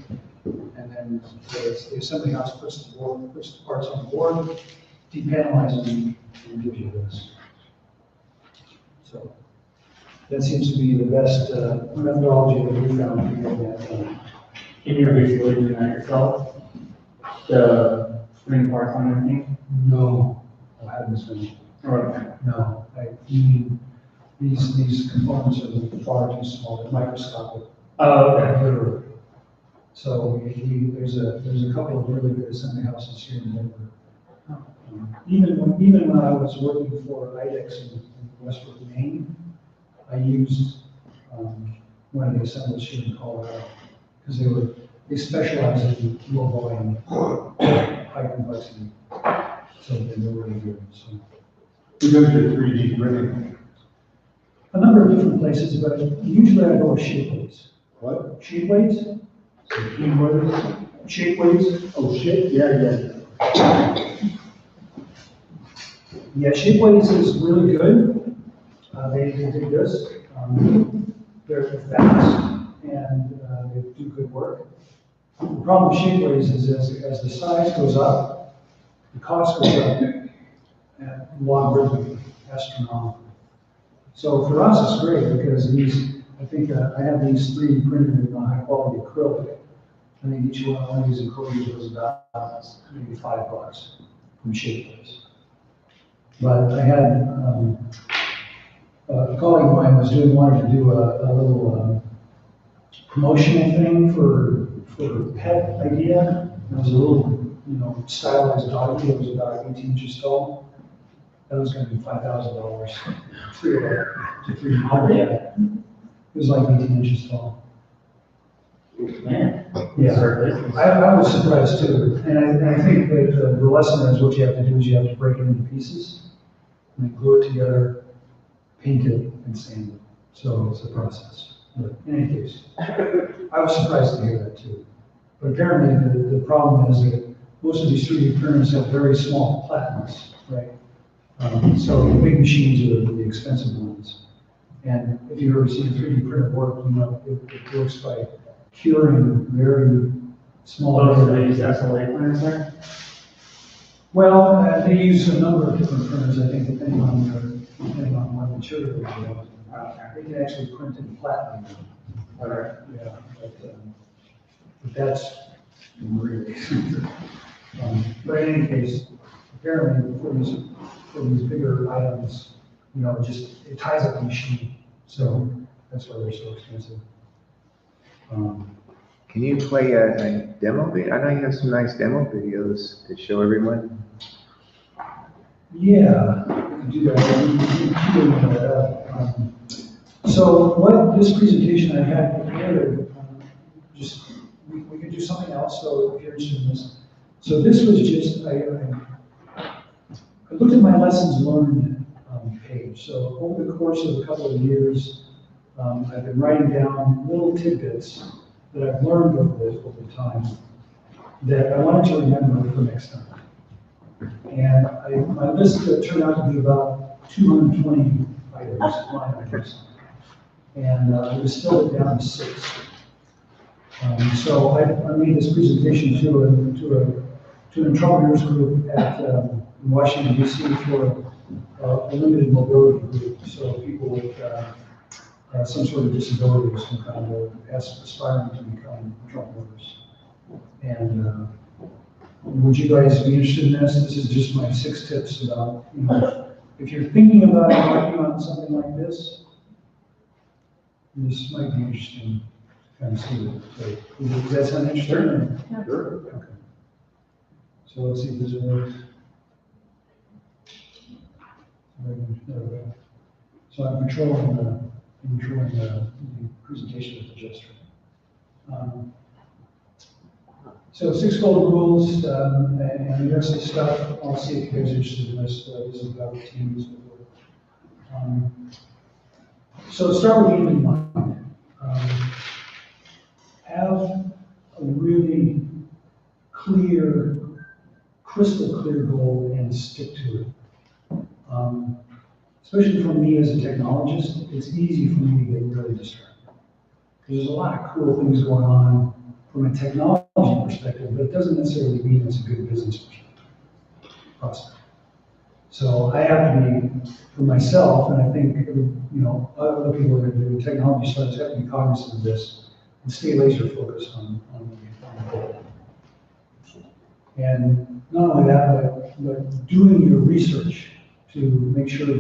And then the assembly house puts the parts on the board, depanelizes them, and gives you this. So that seems to be the best methodology that we found for getting that done. And you're basically doing that yourself? The spring parts on everything? No, I haven't finished. Or, No, these components are far too small, they're microscopic. oh, okay. Literally. So there's a couple of really good assembly houses here in Denver. Even when I was working for IDEX in Westbrook, Maine, I used one of the assemblers here in Colorado because they specialize in low volume, high complexity. So they're really good. So. Who does your 3D printing? A number of different places, but usually I go with shape weights. What? Shape weights? Shape weights? Oh, shit, yeah. Yeah, shape weights is really good. They do this. They're fast and they do good work. The problem with shape weights is as the size goes up, the cost goes up and logarithmically, astronomically. So for us, it's great because I have these 3D printed in high quality acrylic. I think each one of these enclosures was about maybe $5 from Shapeways. But I had a colleague of mine wanted to do a little promotional thing for a pet idea. It was a little, stylized doggy. It was about 18 inches tall. That was going to be $5,000 to 3D. Yeah. It was like 18 inches tall. Man. Yeah, I was surprised too. And I think that the lesson there is what you have to do is you have to break it into pieces and then glue it together, paint it, and sand it. So it's a process. But in any case, I was surprised to hear that too. But apparently the problem is that most of these 3D printers have very small platinums, right? So the big machines are the expensive ones. And if you've ever seen a 3D printer work, it works by curing very small. Oh, so they use SLA printers there? Well, they use a number of different printers, I think, depending on what material they use. They can actually print in platinum. All right, yeah, but that's really expensive. But in any case, apparently for these bigger items, you know, it ties up the machine. So that's why they're so expensive. Can you play a demo video? I know you have some nice demo videos to show everyone. Yeah, we can do that. We can do that. So what this presentation I had prepared, we could do something else, so if you're interested in this. So this was just, I looked at my lessons learned page. So over the course of a couple of years, I've been writing down little tidbits that I've learned over time that I wanted to remember for next time. And my list turned out to be about 220 items, line items. And it was still down to 6. So I made this presentation to an entrepreneurs group at Washington DC for a limited mobility group. So people with some sort of disabilities can kind of aspiring to become entrepreneurs. And would you guys be interested in this? This is just my 6 tips about, you know, if you're thinking about embarking on something like this might be interesting to kind of see it. So, does that sound interesting? Sure. Okay. So let's see if this works. There we go. So I'm controlling the presentation with the gesture. So 6 golden rules, and the rest of the stuff, I'll see if you guys are interested in this. This is about the teams. So start with the end in mind. Have a really clear, crystal clear goal and stick to it. Especially for me as a technologist, it's easy for me to get really distracted. There's a lot of cool things going on from a technology perspective, but it doesn't necessarily mean it's a good business prospect. So I have to be, for myself, and I think, you know, other people that are doing technology startups have to be cognizant of this and stay laser focused on the goal. And not only that, but doing your research to make sure that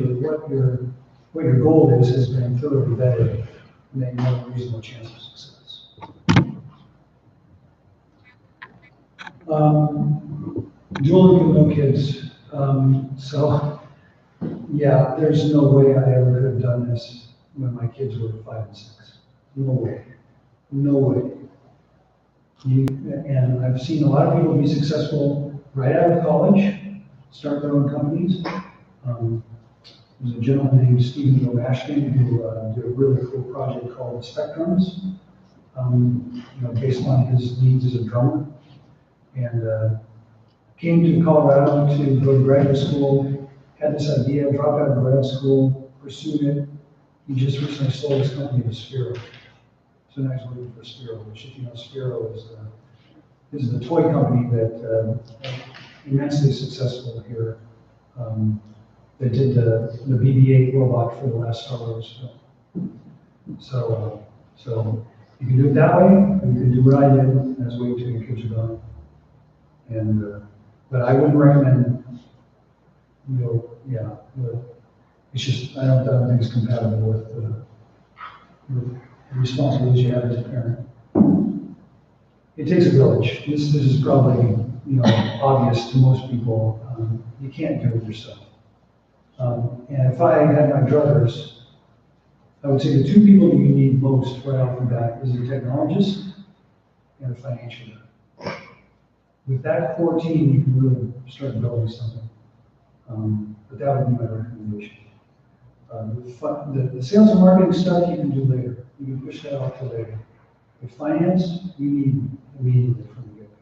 what your goal is has been thoroughly vetted, and then you have a reasonable chance of success. Dual income, no kids. So, yeah, there's no way I ever could have done this when my kids were 5 and 6. No way. No way. And I've seen a lot of people be successful right out of college, start their own companies. There's a gentleman named Stephen Dobaj who did a really cool project called Spectrums, you know, based on his needs as a drummer. And came to Colorado to go to graduate school, had this idea, dropped out of grad school, pursued it. He just recently sold his company to Spiro. So now he's working for Spiro, which, if you know, Spiro is the toy company that immensely successful here. They did the BB-8 robot for the last Star Wars film. So you can do it that way, or you can do what I did, and that's wait until your kids are gone. And but I wouldn't recommend, you know, it's just, I don't think it's compatible with the responsibilities you have as a parent. It takes a village. This is probably, you know, obvious to most people. You can't do it yourself. And if I had my druthers, I would say the 2 people that you need most right off the bat is a technologist and a financial guy. With that core team, you can really start building something. But that would be my recommendation. The sales and marketing stuff you can do later. You can push that off to later. But finance, you need immediately from the get-go.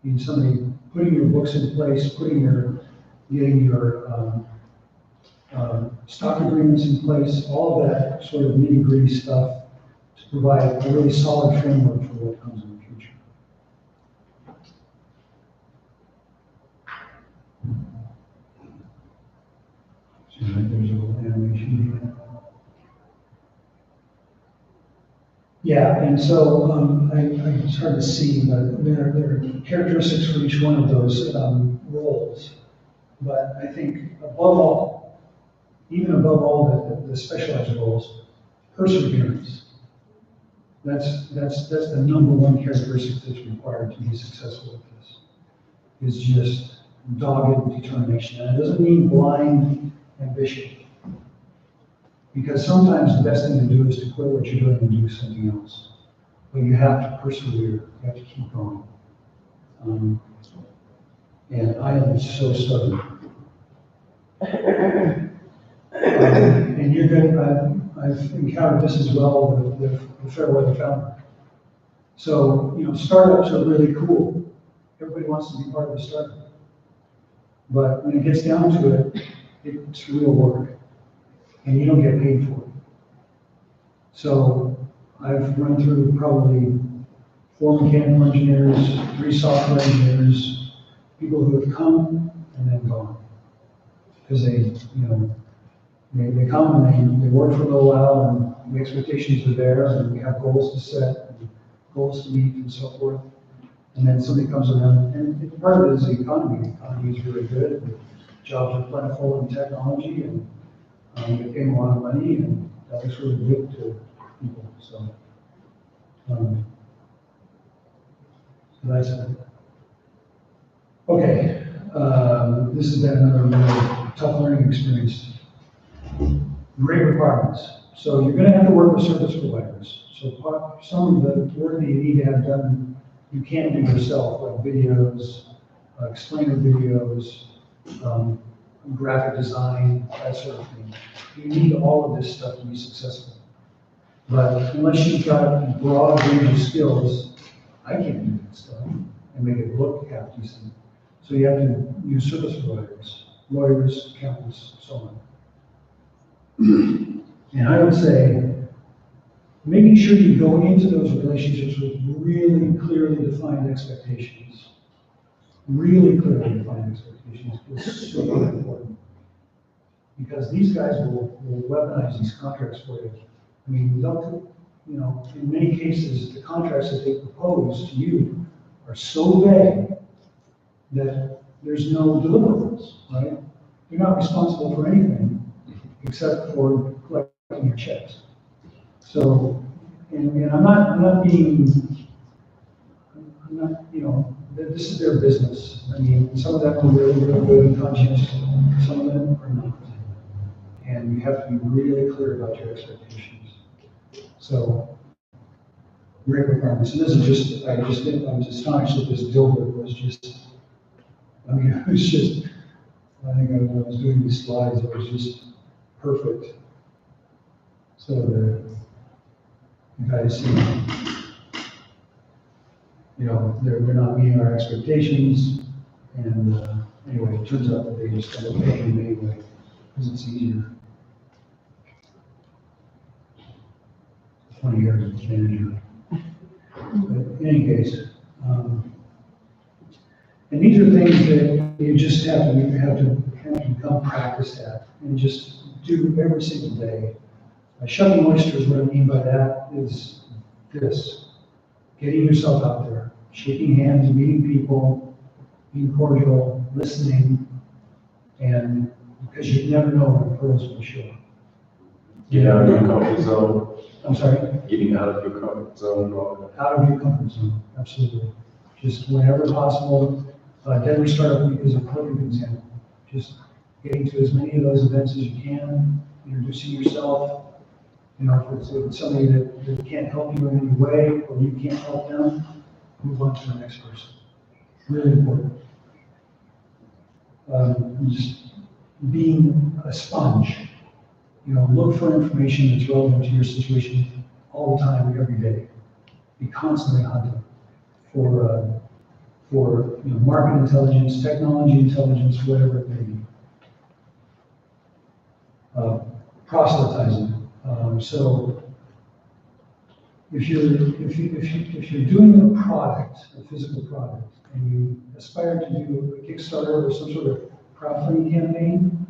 You need somebody putting your books in place, getting your stock agreements in place, all of that sort of nitty-gritty stuff to provide a really solid framework for what comes in the future. So there's a little animation here. Yeah, and so, it's hard to see, but there are characteristics for each one of those, roles. But I think above all, even above all the specialized roles, perseverance. That's the number one characteristic that's required to be successful with this, is just dogged determination. And it doesn't mean blind ambition. Because sometimes the best thing to do is to quit what you're doing and do something else. But you have to persevere, you have to keep going. And I am so stubborn. And you're gonna, I've encountered this as well with the Fairweather Foundry. So, startups are really cool. Everybody wants to be part of a startup. But when it gets down to it, it's real work. And you don't get paid for it. So I've run through probably 4 mechanical engineers, 3 software engineers, people who have come and then gone. Because they come and they work for a little while and the expectations are there and we have goals to set and goals to meet and so forth. And then somebody comes around and part of it is the economy. The economy is really good. Jobs are plentiful in technology and they pay a lot of money and that looks really good to people. So, that's it. Okay, this has been another really tough learning experience. Great requirements. So you're going to have to work with service providers. So some of the work that you need to have done, you can't do yourself, like videos, explainer videos, graphic design, that sort of thing. You need all of this stuff to be successful. But unless you've got a broad range of skills, I can't do that stuff and make it look half decent. So you have to use service providers, lawyers, accountants, so on. And I would say, making sure you go into those relationships with really clearly defined expectations. Really clearly defined expectations is super important. Because these guys will weaponize these contracts for you. I mean, in many cases, the contracts that they propose to you are so vague that there's no deliverables, right? You're not responsible for anything except for collecting your checks. So, and I'm not, this is their business. I mean, some of them are really, really good and conscientious, some of them are not. And you have to be really clear about your expectations. So, great requirements. And this is I'm astonished that this billboard was just, it was just, I think when I was doing these slides, it was just perfect. So you guys see, they're not meeting our expectations. And anyway, it turns out that they just end up paying them anyway, because it's easier. 20 years as manager. But in any case, and these are things that you just have to become practiced at and just do every single day. Shucking oysters, what I mean by that is this: getting yourself out there, shaking hands, meeting people, being cordial, listening, and because you never know when pearls will show up. Get out of your comfort zone. I'm sorry? Getting out of your comfort zone. Out of your comfort zone, absolutely. Just whenever possible. Denver Startup Week is a perfect example. Just getting to as many of those events as you can, introducing yourself. If it's somebody that can't help you in any way, or you can't help them, move on to the next person. Really important. Just being a sponge. Look for information that's relevant to your situation all the time, every day. Be constantly hunting for market intelligence, technology intelligence, whatever it may be. Proselytizing. So if you're doing a product, a physical product, and you aspire to do a Kickstarter or some sort of crowdfunding campaign,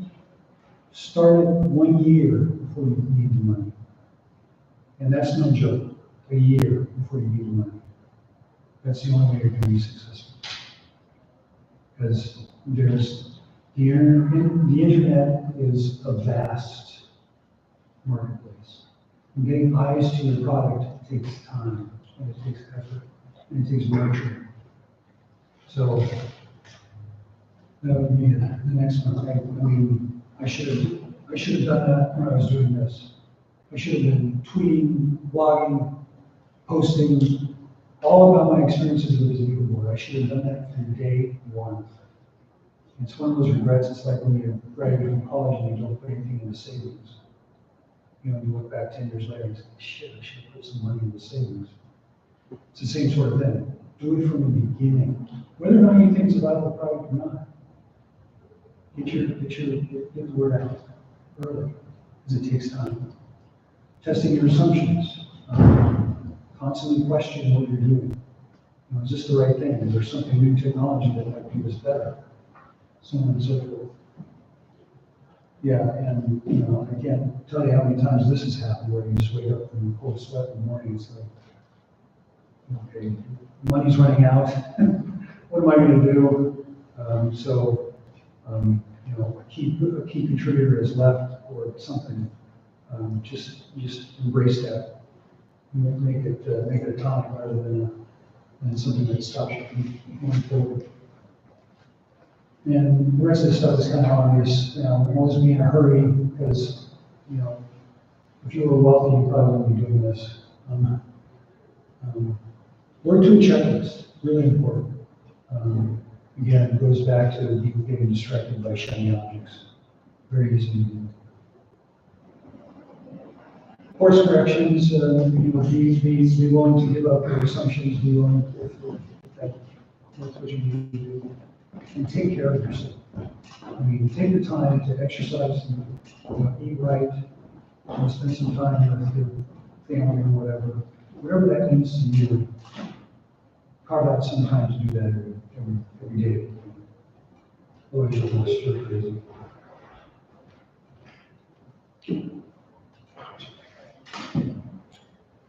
start it 1 year before you need the money. And that's no joke. a year before you need the money. That's the only way you're gonna be successful. Because the internet is a vast marketplace. And getting eyes to your product takes time, and it takes effort, and it takes nurturing. So, that would be the next one. I mean, I should have done that when I was doing this. I should have been tweeting, blogging, posting, all about my experiences with the Vision board. I should have done that from day one. It's one of those regrets. It's like when you're graduating from college and you don't put anything into savings. You know, you look back 10 years later and say, shit, I should have put some money into savings. It's the same sort of thing. Do it from the beginning. Whether or not you think it's a valuable product or not. Get the word out early, because it takes time. Testing your assumptions. Constantly question what you're doing. You know, is this the right thing? Is there something new technology that might do this better? So on and so forth. Yeah, and you know, I can't tell you how many times this has happened where you just wake up in a cold sweat in the morning. It's like, okay, money's running out. What am I going to do? You know, a key contributor is left or something. Just embrace that. Make it a tonic rather than something that stops you from going forward. And the rest of the stuff is kind of obvious. You know, always be in a hurry because, you know, if you were wealthy, you probably wouldn't be doing this. Work to a checklist, really important. Again, it goes back to people getting distracted by shiny objects. Very easy to do. Course corrections, you know, be willing to give up your assumptions, be willing to, if that's what you need to do. And take care of yourself. I mean, take the time to exercise and eat right, and spend some time with your family or whatever that means to you. Carve out some time to do that every day. Otherwise, you'll go straight crazy.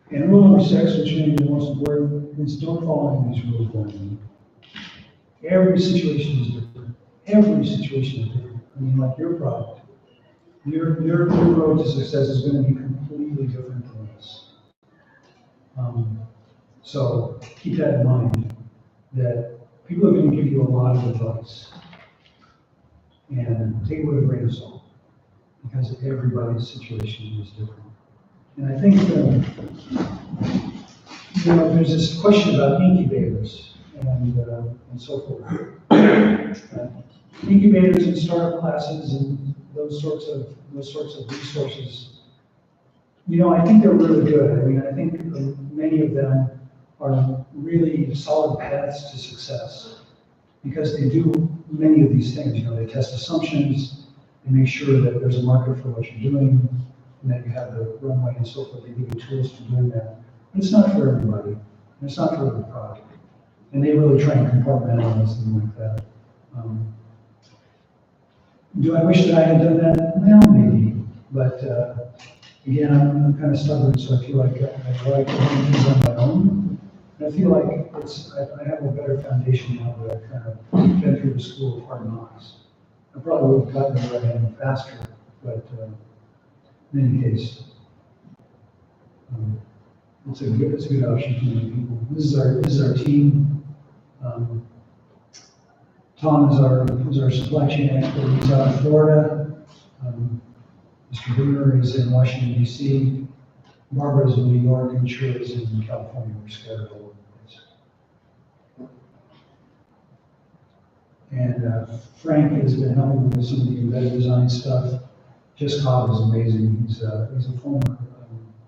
And rule number 6, which may be the most important, is don't follow any of these rules blindly. Every situation is different. Every situation is different. I mean, like your product. Your road to success is going to be completely different than this. So keep that in mind, that people are going to give you a lot of advice. And take it with a grain of salt, because everybody's situation is different. And I think, you know, there's this question about incubators and so forth. Incubators and startup classes and those sorts of resources. You know, I think they're really good. I mean, I think many of them are really solid paths to success because they do many of these things. You know, they test assumptions, they make sure that there's a market for what you're doing, and that you have the runway and so forth. They give you tools for doing that. But it's not for everybody. And it's not for every product. And they really try and compartmentalize something like that. Do I wish that I had done that? Well, maybe. But again, I'm kind of stubborn, so I feel like I like to do things on my own. And I feel like I have a better foundation now that I've kind of been through the school of hard knocks. I probably would have gotten where I am faster, but in any case, it's a good option for many people. This is our team. Tom is our supply chain expert. He's out in Florida. Mr. Bruner is in Washington, D.C. Barbara is in New York, and Shirley is in California. We're scattered all over the place. And Frank has been helping with some of the embedded design stuff. Just Cobb is amazing. He's a former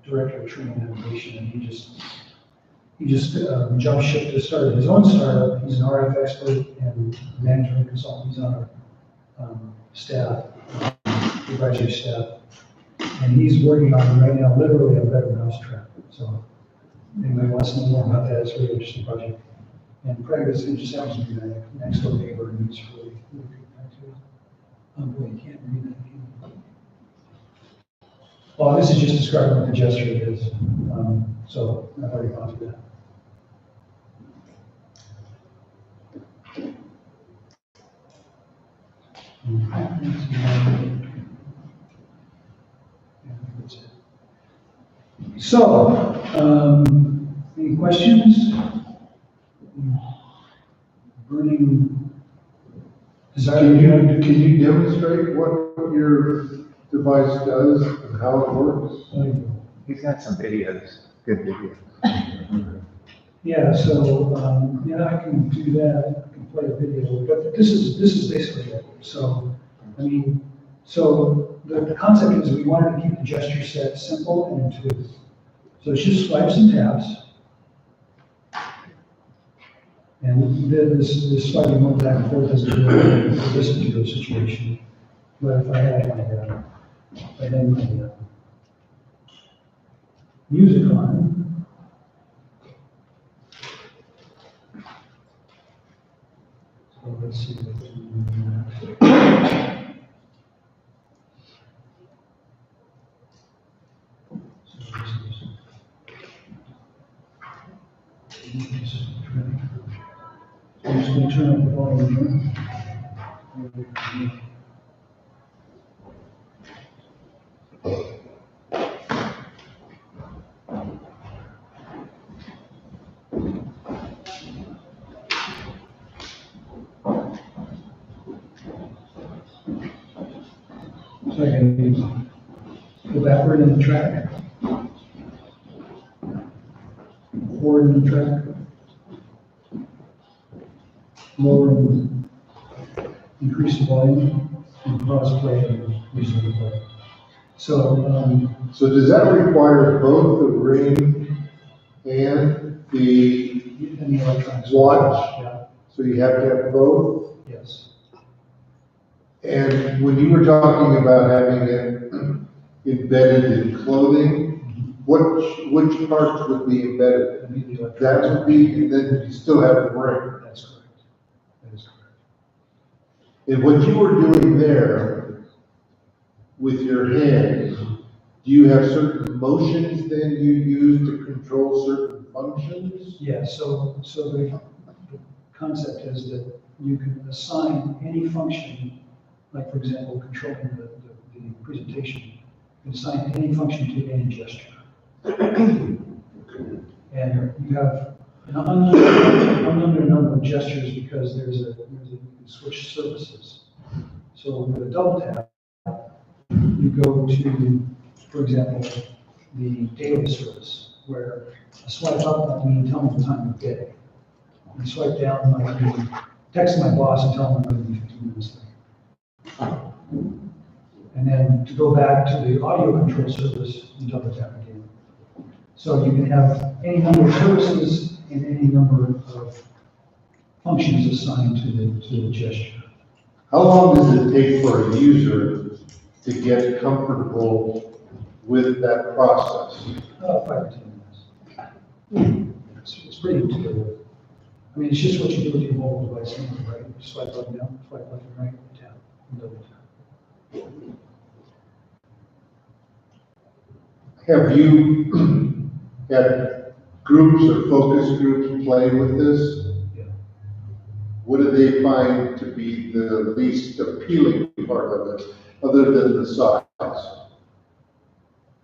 director of training and innovation, and he just jumped ship to start his own startup. He's an RF expert and management consultant. He's on our staff, advisory staff, and he's working on right now literally a better mousetrap. So anybody wants to know more about that, it's a really interesting project. And Craig just happens to be my next door neighbor, and he's really good guy too. Boy, you can't read that. Well, this is just describing what the gesture is. So I've already gone through that. So, any questions? Burning desire? Can you demonstrate what your device does and how it works? He's got some videos, good videos. Yeah, so, yeah, I can do that, I can play a video, but this is basically it. So, I mean, so the concept is we wanted to keep the gesture set simple and intuitive. So it's just swipes and taps. And then this swiping one back and forth doesn't really this particular situation. But if I had my music on, so let's see. I'm just going to turn up the volume here. So I can go backward in the track, forward in the track, lower and increase the volume, and pause play and resume the play. So, So does that require both the ring and the and the electronics. watch? Yeah, So you have to have both? yes. And when you were talking about having it embedded in clothing, which parts would be embedded? That'd be the electronics. That would be, and then you still have the ring. That's correct. That is correct. And what you were doing there with your hands, do you have certain motions then you use to control certain functions? Yeah, so the concept is that you can assign any function, like for example, controlling the presentation, you can assign any function to any gesture. And you have an unknown number of gestures because you can switch services. So with a double tap, you go to, for example, the daily service, where a swipe up might mean tell me the time of day. And a swipe down might mean text my boss and tell him I'm going to be 15 minutes late. And then to go back to the audio control service, you double tap again. So you can have any number of services and any number of functions assigned to the gesture. How long does it take for a user to get comfortable with that process? 5 or 10 minutes. It's pretty intuitive. I mean, it's just what you do with your mobile device, right? You swipe up and down, swipe left and right, tap, and double tap. Have you had groups or focus groups play with this? Yeah. What do they find to be the least appealing part of it, other than the size?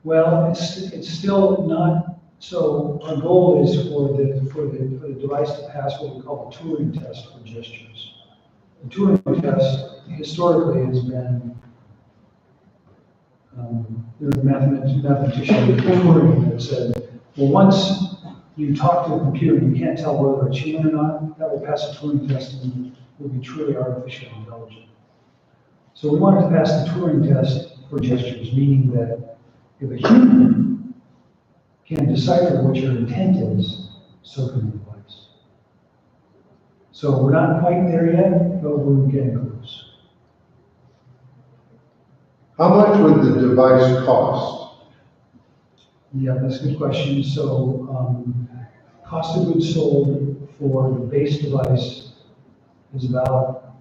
Well, it's still not, so our goal is for the device to pass what we call the Turing test for gestures. The Turing test historically has been, there's a mathematician Turing that said, well, once you talk to a computer, you can't tell whether it's human or not, that will pass a Turing test and will be truly artificial intelligent. So we wanted to pass the Turing test for gestures, meaning that if a human can decipher what your intent is, so can the device. So we're not quite there yet, but we're getting close. How much would the device cost? Yeah, that's a good question. So cost of goods sold for the base device is about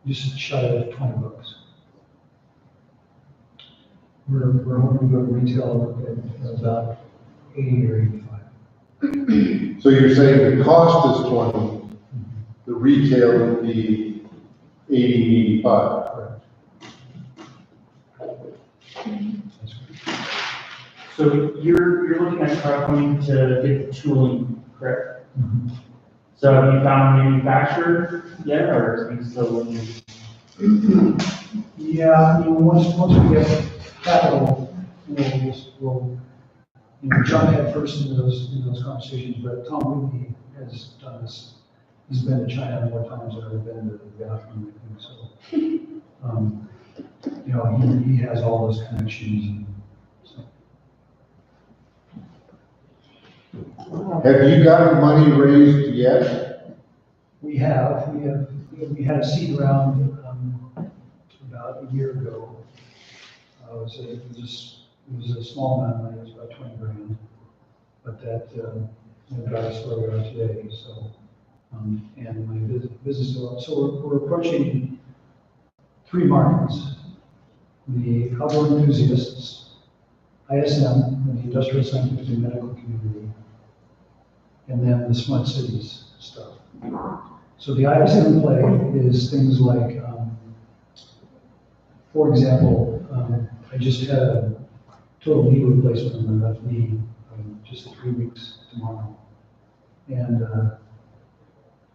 just shy of $20. We're hoping to go to retail at about 80 or 85. So you're saying the cost is 20, the retail would be 80, 85? Correct. So you're looking at crowdfunding to get the tooling, correct? So have you found a manufacturer yet, or are you still looking? Yeah, once we get capital, we'll jump head first into those conversations, but Tom Whitney has done this. He's been to China more times than I've been to Vietnam, I think, so. He has all those connections, and so. Have you gotten money raised yet? We had a seed round, about a year ago. It was a small amount of money, it was about 20 grand, but that got us where we are today, so. And my business, so we're approaching 3 markets: the outdoor enthusiasts, ISM, and the industrial, scientific, and medical community, and then the smart cities stuff. So the ISM play is things like, for example, I just had a total knee replacement on my left knee, just 3 weeks tomorrow. And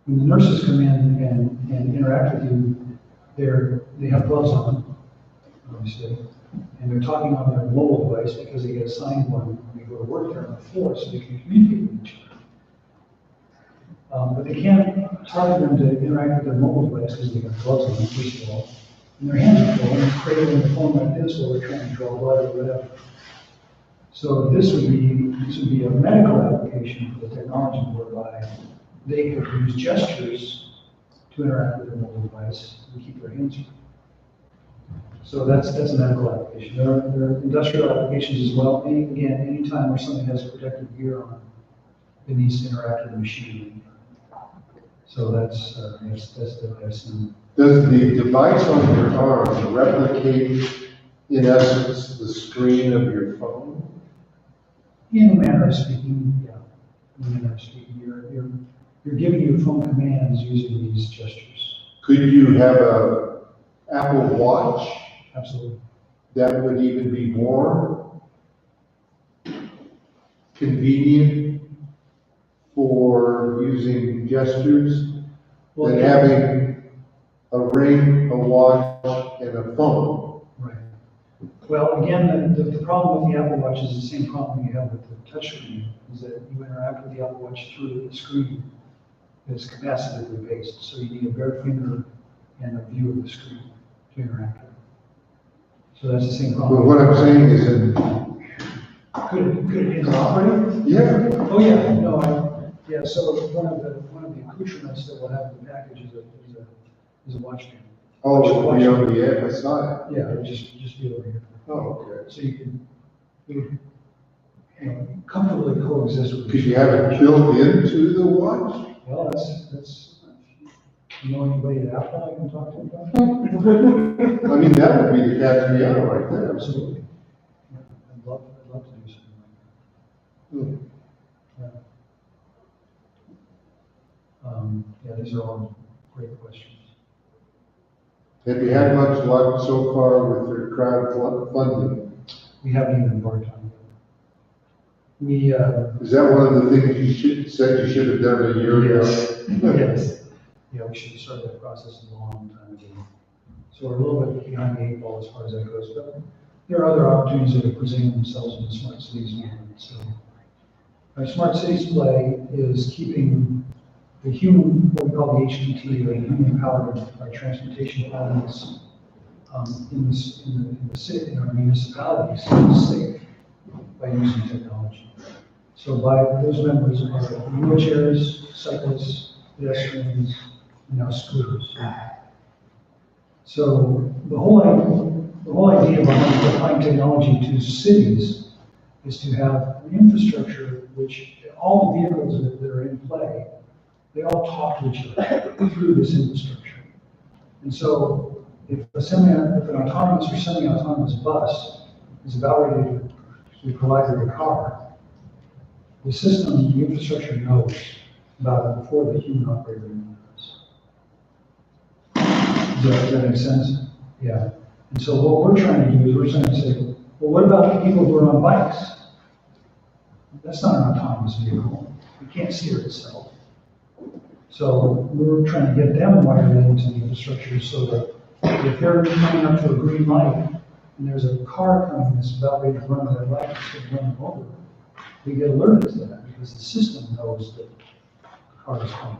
when the nurses come in and interact with you, they have gloves on, obviously, and they're talking on their mobile device because they get assigned one when they go to work there on the floor so they can communicate with each other. But they can't target them to interact with their mobile device because they got gloves on, first of all. And their hands are full, and they're cradling the phone like this while they're trying to draw blood or whatever. So this would be a medical application for the technology whereby they could use gestures to interact with their mobile device and keep their hands free. So that's a medical application. There are industrial applications as well. Anytime where something has protective gear on, it needs to interact with the machinery. So that's the ISM. Does the device on your arm replicate, in essence, the screen of your phone? In a manner of speaking, yeah. In a manner of speaking, you're giving your phone commands using these gestures. Could you have a Apple Watch Absolutely. that would even be more convenient for using gestures than having a ring, a watch, and a phone? Right. Well, again, the problem with the Apple Watch is the same problem you have with the touchscreen, is that you interact with the Apple Watch through the screen that's capacitively based. So you need a bare finger and a view of the screen to interact with it. So that's the same problem. But what I'm saying is that, Could it interoperate? yeah, Oh, yeah, no, so one of the accoutrements that we'll have in the package is a watch band. oh, it would be on the other side. Yeah, it would just be over here. Oh, okay. So you can, comfortably coexist with. Could you have it built into the watch? Well, that's, you know anybody at Apple I can talk to about that? I mean, that would be the cat's meow right there. Absolutely. Yeah, I'd love to do something like that. Yeah, these are all great questions. Have you had much luck so far with your crowdfunding? We haven't even embarked on it. We, Is that one of the things you said you should have done a year ago? yes. Yeah, we should have started that process a long time ago. So we're a little bit behind the 8 ball as far as that goes, but there are other opportunities that are presenting themselves in the smart cities movement. So our smart cities play is keeping the human, what we call the HPT, or the human powered by transportation elements in the city, in our municipalities, safe by using technology. So by those members are wheelchairs, cyclists, pedestrians, and now scooters. So the whole idea behind applying technology to cities is to have an infrastructure which all the vehicles that are in play, they all talk to each other through this infrastructure. And so if an autonomous or semi-autonomous bus is about ready to be provided with a car, the system, the infrastructure knows about it before the human operator even does. Does that make sense? Yeah. And so what we're trying to do is we're trying to say, well, what about the people who are on bikes? That's not an autonomous vehicle. It can't steer itself. So we're trying to get them wired into the infrastructure so that if they're coming up to a green light and there's a car coming that's about ready to run that light, it's going to run them over, we get alerted to that because the system knows that the car is coming.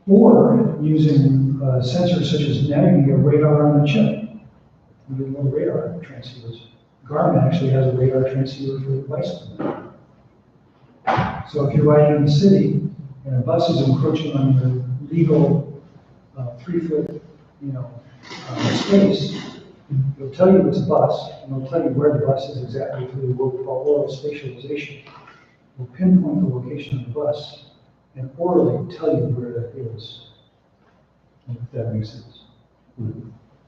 Or using sensors such as now you can get radar on the chip. You get more radar transceivers. Garmin actually has a radar transceiver for the bicycle. So if you're riding in the city and a bus is encroaching on your legal 3-foot, space, it'll tell you it's a bus, and it'll tell you where the bus is exactly through what we call oral spatialization. We'll pinpoint the location of the bus and orally tell you where that is. If that makes sense.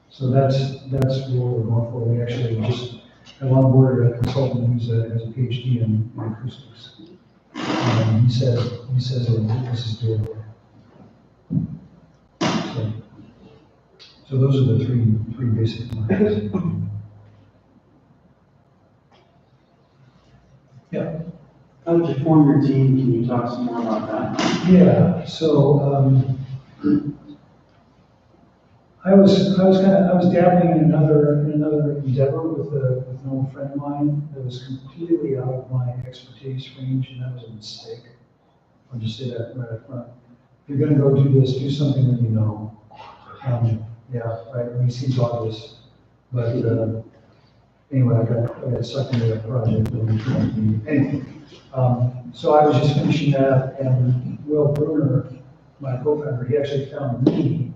So that's what we're going for. We actually just have on board a consultant who's has a PhD in acoustics. He says this is doable. So those are the three basic markets. Yeah. How did you form your team? Can you talk some more about that? Yeah. So I was dabbling in another endeavor with an old friend of mine that was completely out of my expertise range, and that was a mistake. I'll just say that right up front. If you're going to go do this, do something that you know. Yeah, right. I mean, it seems obvious, but anyway, I got sucked into that project. Anyway, so I was just finishing that, and Will Bruner, my co-founder, he actually found me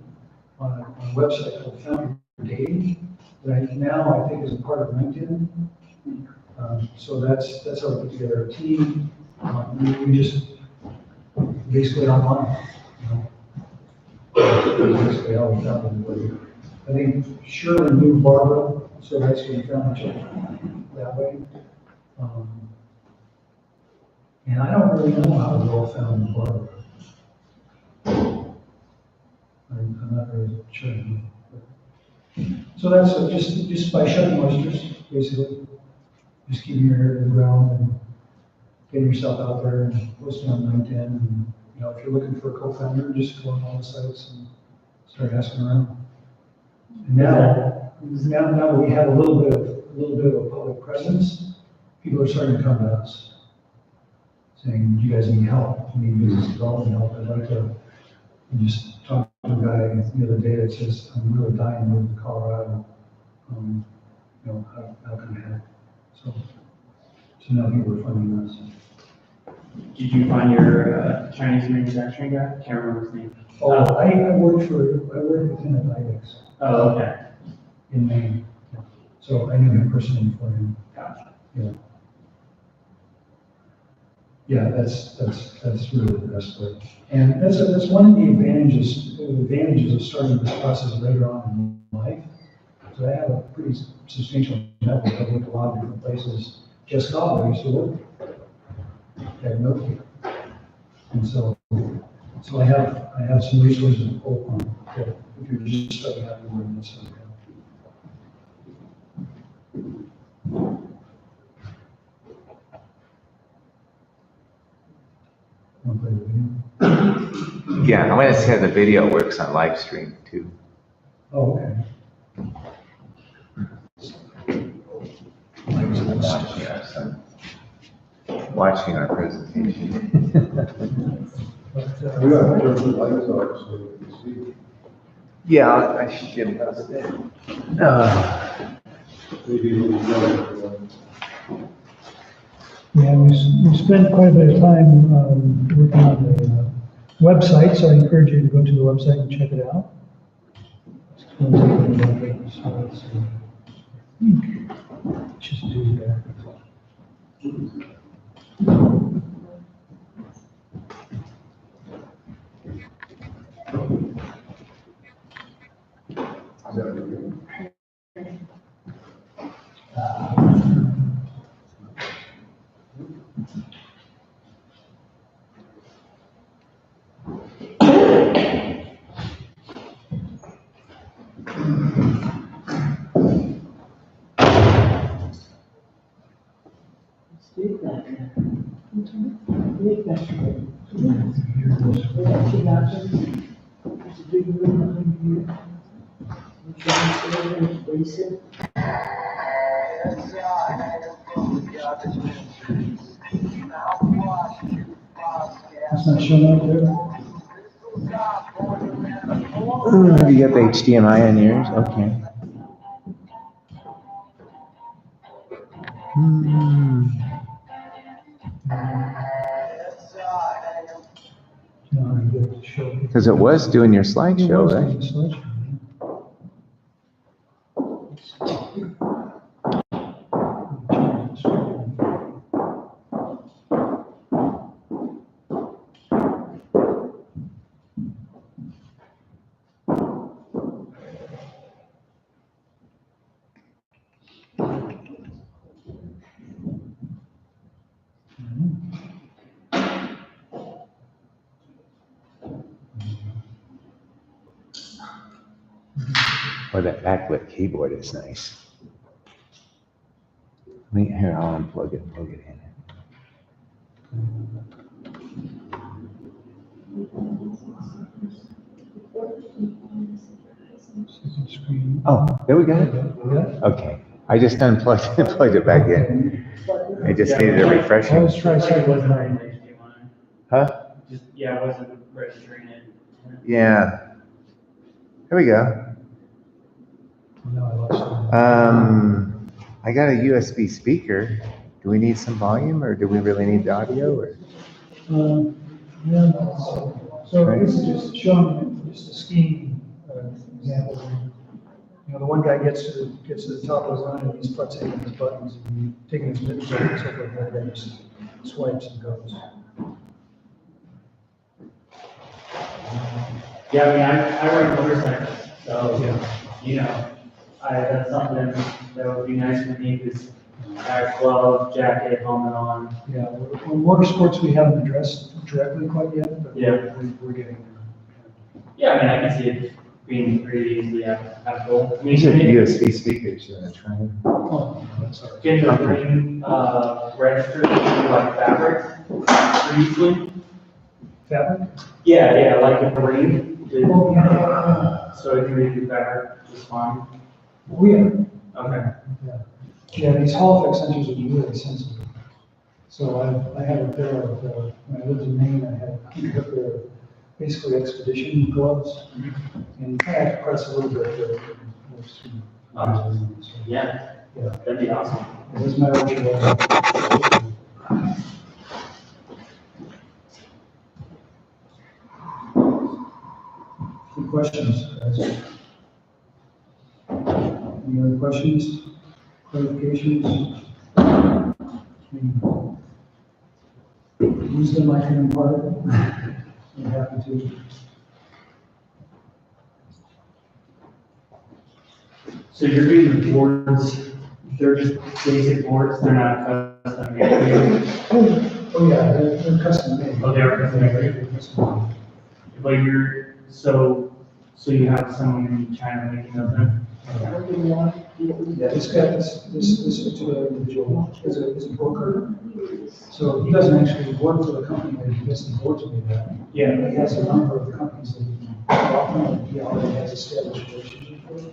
on a website called Founder Dating, that now I think is a part of LinkedIn. So that's how we put together a team. We just basically online. Basically how we found everybody. I think Shirley knew Barbara, so that's when we found each other that way. And I don't really know how we all found Barbara. I'm not really sure. So that's just by shutting oysters, basically. Just keeping your ear to the ground and getting yourself out there and posting on LinkedIn. And, if you're looking for a co-founder, just go on all the sites and start asking around. And now that we have a little bit of a public presence, people are starting to come to us, saying, "You guys need help. You need business development help. I'd like to." And just talked to a guy the other day that says, "I'm really dying to move to Colorado. How can I help?" So now people are finding us. Did you find your Chinese manufacturing guy? Can't remember his name. Oh, I work with him at IDEX. Oh, okay. In Maine. So I knew him personally for him. Gotcha. Yeah. Yeah, that's really the best way. And that's one of the advantages of starting this process later on in life. So I have a pretty substantial network. I've worked a lot of different places. Just Cabo, I used to work at Nokia. And so I have some resources to pull on that if you're just starting out in learning this stuff. Want to play the video? Yeah, I want to see how the video works on live stream too. Oh, okay. Watching our presentation. We got to turn the lights on so we can see. Yeah, I should get it. Maybe we'll know. Yeah, we spent quite a bit of time working on the website, so I encourage you to go to the website and check it out. Just do that. She got it. It's a big room, I think, basic. It's not showing up there. Have you got the HDMI on yours? Okay. No, I get to show. Because it was doing your It slideshow, was on right? the slideshow. Or that backlit keyboard is nice. Here, I'll unplug it and plug it in. Second screen. Oh, there we go. Yeah. Okay. I just unplugged it and plugged it back in. I just needed a refreshing. Let's try It second. wasn't on HDMI. Huh? Just, yeah, I wasn't registering it. Yeah. Here we go. No, I lost it. I got a USB speaker. Do we need some volume or do we really need the audio? Or? Yeah, so this is just showing just a scheme example. You know, the one guy gets to the top of the line and he's hitting his buttons and taking his mittens off and stuff like that, and just swipes and goes. Yeah, I mean, I ride motorcycles, so, you know, that's something that would be nice for me, because I have gloves, jacket, helmet on. Yeah, on motorsports, we haven't addressed directly quite yet, but Yeah. we're getting there. Yeah, I mean, I can see it being pretty easily applicable. I mean, These are can USB speakers. You want to try them? Oh, that's all right. the ring, register to like fabric pretty easily? Fabric? Yeah, like a ring. Oh, yeah. So it can read through fabric just fine. Oh, yeah. Okay. Yeah, these Hall effect sensors are really sensitive. So I had a pair of, when I lived in Maine, I had a pair of basically expedition gloves. And I had to press a little bit. Yeah, Yeah, that'd be awesome. it was my old choice. Any questions, guys? Any other questions, clarifications? Use them I can impart. I'm happy to. So you're doing the boards, they're just basic boards, they're not custom made? Oh, yeah, they're custom made. Oh, they are custom made? They're custom made. But so you have someone in China making them? Yeah, this guy, this particular individual is a broker. So he doesn't actually work for the company that he gets the boards made at. Yeah. He has a number of companies that he often, he already has established relationships with.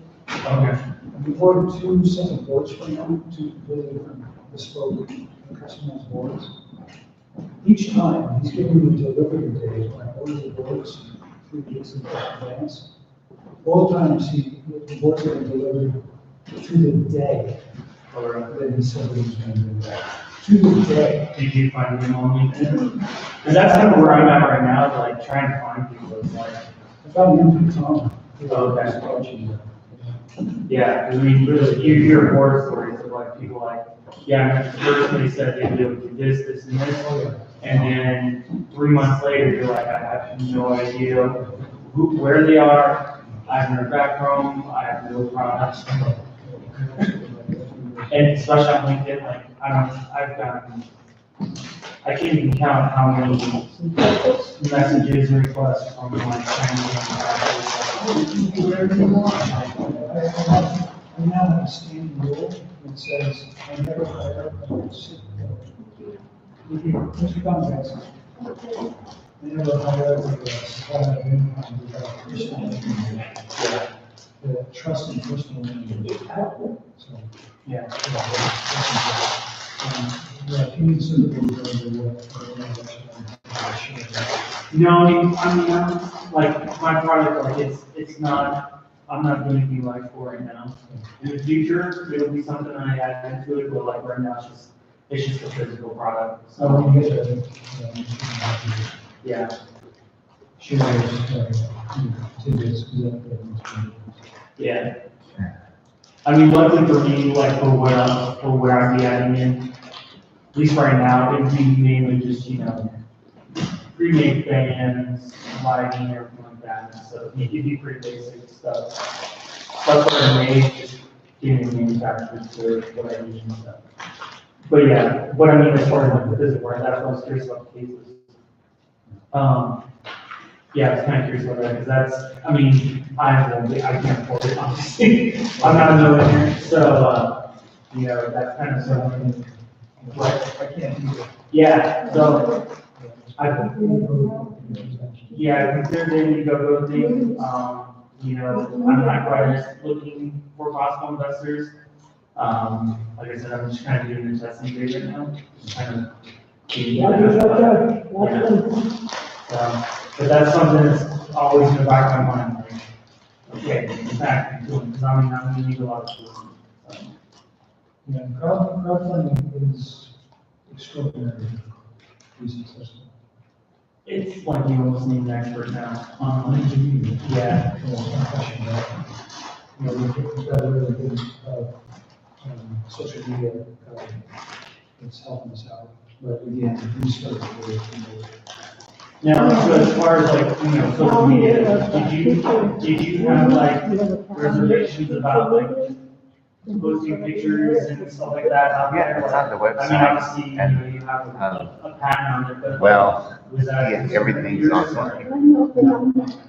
Okay. And we ordered 2 separate boards from him, 2 completely different bespoke customized boards. Each time, he's giving me delivery days when I order the boards 3 weeks in advance. Both times, the boards have been delivered to the day, or that he said he was going to do that. To the day. Did you find them on LinkedIn? Because that's kind of where I'm at right now, like trying to find people, it's like, I found him for Tom. Okay. yeah, because I mean, really, you hear horror stories of like people like, yeah, first they said they'd be able to do this, this, and this, and then 3 months later, you're like, I have no idea where they are, I haven't heard back from them, I have no products. And especially on LinkedIn, like, I can't even count how many messages and requests from like Chinese I now have a standing rule that says, I never hire a sit. Mr. Contacts. They have a higher, supply of income, we have personal income. The trust and personal income. So, Yeah. yeah, if you need somebody to go to work, No, I mean, like, my product, like, it's not, I'm not doing anything like for right now. In the future, it'll be something I add into it, but like right now, it's just a physical product, So when so, you get there, yeah. share those, tidbits, because Yeah. I mean, luckily for me, like for where I'd be adding in, at least right now, it'd be mainly just, you know, pre-made fans, lighting, everything like that. So it'd be pretty basic stuff. Stuff that I made, just getting manufactured to what I need and stuff. But yeah, what I mean as far as like the physical, right, that's what I was curious about the cases. Yeah, I was kind of curious about that, because that's, I mean, I can't afford it, obviously. I'm not a millionaire, so, you know, that's kind of something. What? I can't do that. Yeah, so, yeah, consider it a go thing. You know, I'm not quite just looking for possible investors. Like I said, I'm just kind of doing the testing phase right now, just kind of. But that's something that's always in the back of my mind, like, okay, in fact, because I'm gonna need a lot of tools. So, Yeah, crowdfunding is extraordinary, to be successful. it's like you almost need an expert now. Yeah. You know, we've got a really good, social media, that's helping us out, but again, we started with, Now, so as far as like, you know, social media, did you have like reservations about like posting pictures and stuff like that out there? Yeah, it's on the website. I mean, obviously, you know, you have a patent on it, but. Well, Was that? yeah, everything's on there.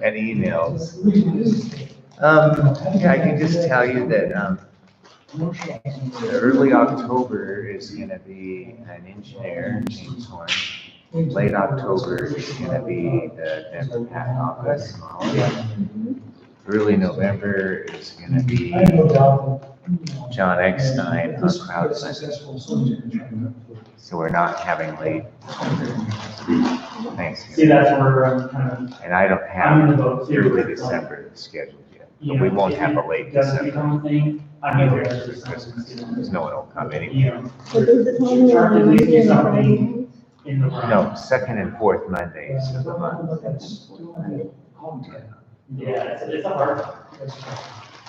And emails. Yeah, I can just tell you that, early October is gonna be an engineer, James Horn. Late October is gonna be the Denver patent office. Early November is gonna be I have no doubt that. John Eckstein on This crowdfunding. successful, someone's gonna try to. So we're not having late Thanks. See, that's where I'm kind of, And I don't I'm in the have boat too. early but, December scheduled yet, you but we know, won't if have a it late doesn't December. become a thing, I know there's just Christmas, something. because no one will come You anyway. know, But there's a time start at when least do you're something in the run. No, second and fourth Mondays of the month. Yeah, it's a hard one.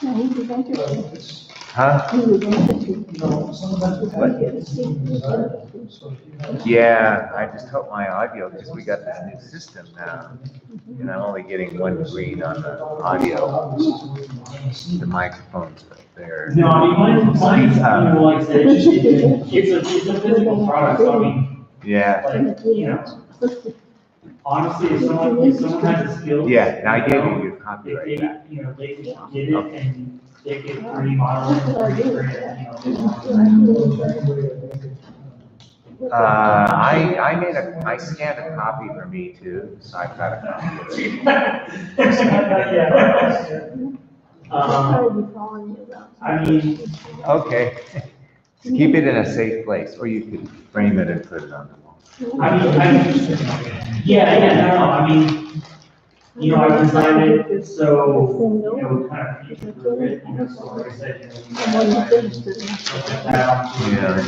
No, he was interested. Huh? He was interested. No, sometimes we have to get this thing desirable, so if you have. Yeah, I just hope my audio, because we got this new system now, and I'm only getting one green on the audio. The microphone's up there. No, I mean, mine's, you know, like I said, it's a physical product, so I mean, Yeah, like, you know, honestly, if someone has a skill. yeah, now I gave you know, your if copyright they, back. you know, they can get it and they can 3D model it, 3D print it, you know. I made I scanned a copy for me too, so I've got a copy. Yeah. I would be calling you about. I mean, Okay, keep it in a safe place, or you could frame it and put it on the wall. yeah, no, I mean, you know, I designed it so, you know, kind of future-proof it, you know, so like I said, you know, Yeah.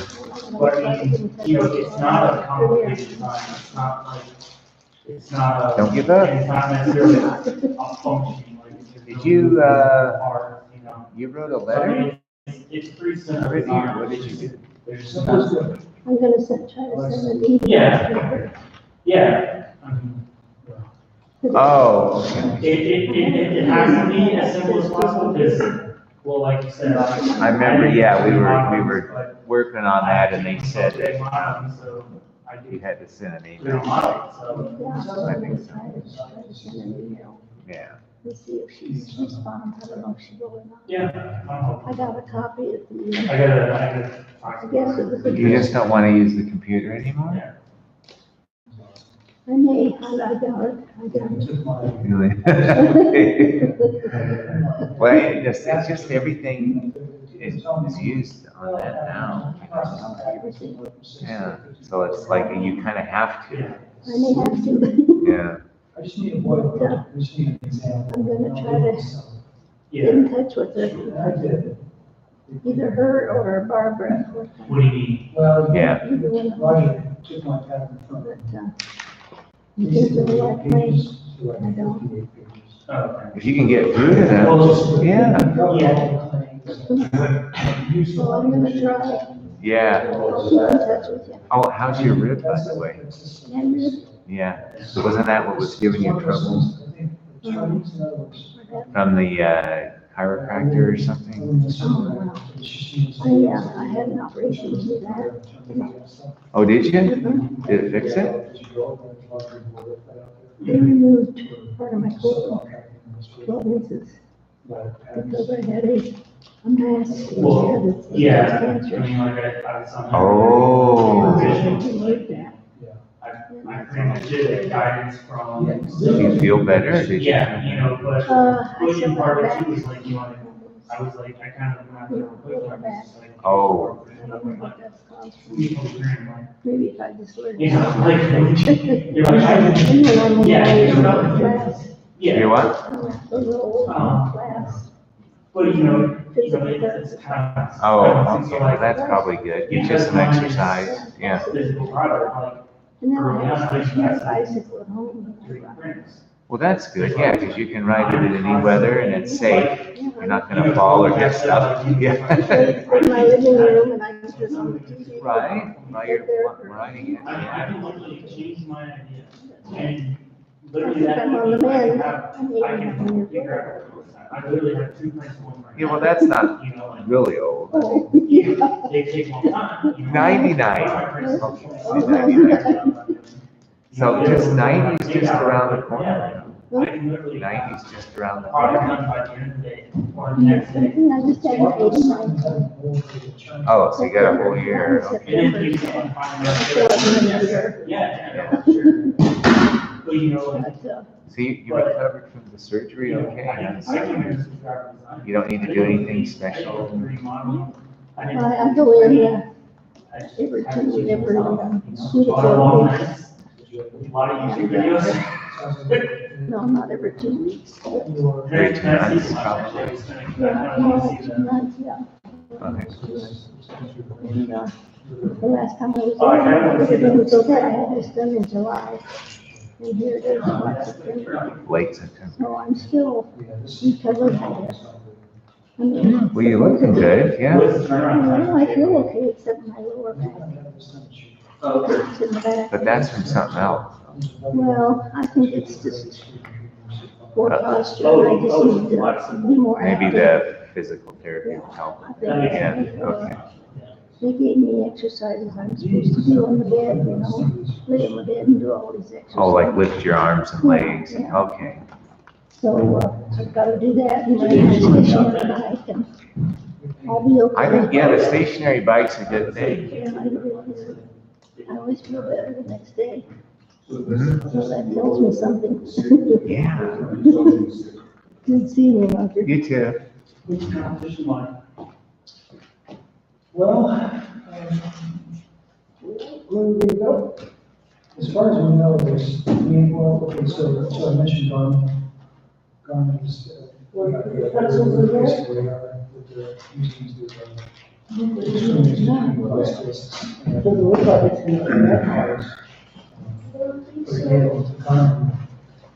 but I mean, you know, it's not a complicated design, it's not a. Don't give up. It's not necessarily a function, like, it's just. Did you, Hard, you know. You wrote a So, I letter? mean, it's pretty simple. What did you do? There's I'm gonna try to send an email. Yeah. I mean, Oh, okay. it has to be as simple as possible, because, well, like you said. I remember, yeah, we were working on that, and they said that So I you do. had to send an We email. don't model it, so. Yeah, I think so. try to send an email. Yeah. To see if she's responding. I don't know if she will or not. Yeah. I got a copy at the, I gotta. I guess it was. You just don't want to use the computer anymore? Yeah. I may, I doubt it, I doubt it. Took my. Really? Well, it's just everything is used on that now. Everything. Yeah, so it's like you kind of have to. I may have to. Yeah. I just need a boil, I just need an example. I'm gonna try to get in touch with her, I did. either her or Barbara. What do you mean? Well, Yeah. Either one of them. Roger took my patent from. But, in terms of what I play, I don't. Okay. If you can get through to them, yeah. So I'm gonna try, Yeah. I'll keep in touch with you. Oh, how's your rib, by the way? And you, Yeah. So wasn't that what was giving you trouble from the chiropractor or something? I had an operation to do that. Oh, did you? Did it fix it? They removed part of my colon, 12 inches, because I had a mass. Well, yeah, I Cancer. mean, like I was on. Oh. They removed that. I pretty much did a guidance from. Did you feel better? Or did you? Yeah, you know, but I pushing still part have of it back. too was like, you know, I was like, I kind of went out there quick, I was just like. Oh. I don't know what that's caused from. You know, you're like, Maybe if I just learned. you know, like, you're like, yeah, you're not. Class. Yeah. You what? A little class. But it's kind of. Oh, okay, well, that's probably good. Get you some exercise, yeah. Physical product, like. And then I have a bicycle at home. Well, that's good, yeah, because you can ride it in any weather and it's safe. You're not gonna fall or get stuck. Yeah. In my living room and I just was on the TV. Right, while you're riding it, I yeah. can literally change my idea. And I literally think that. I'm on the mend. I can figure out. I literally have 2 principles. Yeah, well, that's not You know, like, really old. Oh, yeah. they take more time. you know. 99. Okay. Oh, 99. So just 90's just around the corner. Yeah, I can literally. 90's just around the Product corner. done by the end of the day or the next day. I just had an 89. Oh, so you got a whole year, okay. And then you can find I still have another year. Yeah, sure. But you know, like. But, So you recovered from the surgery, okay? You don't need to do anything special? I go in, every 2 weeks, every, A lot of YouTube videos. no, not every 2 weeks. Every 2 months, probably. Yeah, 2 months, yeah. Okay. And, the last time I was there, everything was okay, I had this done in July. And here it is, March, September. Late September. So I'm still recovering, I guess. I mean. Well, you're looking good, yeah. Well, I feel okay, except my lower back. It's in the back. But that's from something else. Well, I think it's just poor posture, I just need to be more Maybe active. the physical therapy will help. I think Yeah, okay. they gave me exercises I'm supposed to do on the bed, you know, lay on the bed and do all these exercises. Oh, like lift your arms and legs, Yeah. okay. So, I've gotta do that, and then I'm stationary bike, and I'll be okay. I think, yeah, the stationary bike's a good thing. Yeah, I always feel better the next day, Mhm. so that tells me something. Yeah, Good seeing you, Roger. you too. Which competition line? Well, where do we go? As far as we know, there's, well, okay, so I mentioned Garmin is, basically, with the using the, Doesn't look like it's gonna be that hard. for example, the Garmin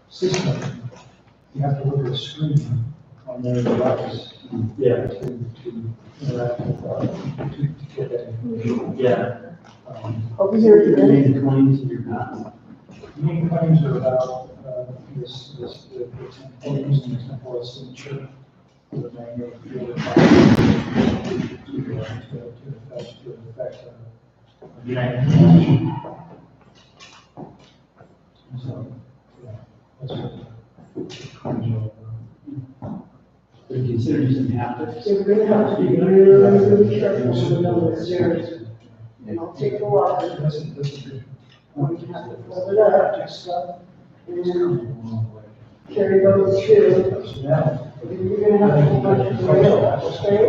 system, you have to look at a screen on their device. Yeah. To interact with, to get that information. Yeah. Over here at the end. Claims in your past. Main claims are about, the using the temporal signature for the manual field of to affect, so, yeah, that's what. But consider using haptics. So we're gonna have to be really careful with the number of zeros. And I'll take a lot. That's a good. kids. have to fill it up. Practice stuff. And It's then come a long way. carry those too. So now, You're gonna have a whole bunch of rails, okay?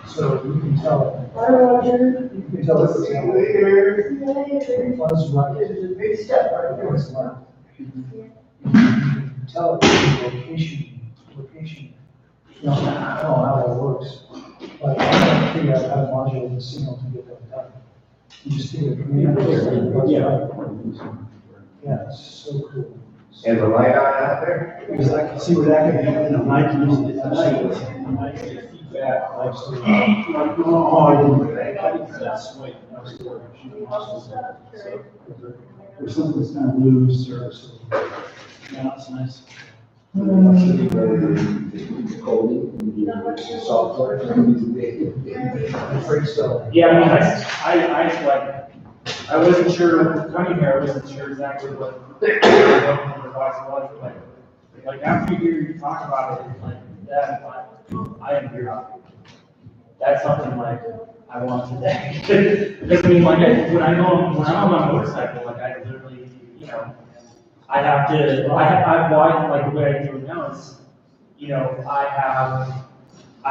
so you can tell, Bye, Roger. you can tell it's a Later. buzz right. There's a big step right there. It's not. You can tell it's location. You know, I don't know how that works, but I'm trying to figure out how to modulate the signal to get that done. You just take a command. Yeah, it's so cool. And the light on out there? Because I can see where that could be, you know, I can use it at night, and I can get feedback, like, so, like, oh, I didn't do that swing. Or something's kind of loose, or, yeah, it's nice. I'm afraid so. Yeah, I mean, I like, I wasn't sure, coming here, I wasn't sure exactly what the device was, but like after you hear you talk about it, like that, I am here. That's something like I want today. Because I mean, like, when I'm on my motorcycle, like I literally, you know, I have to, like the way I do it now is, you know, I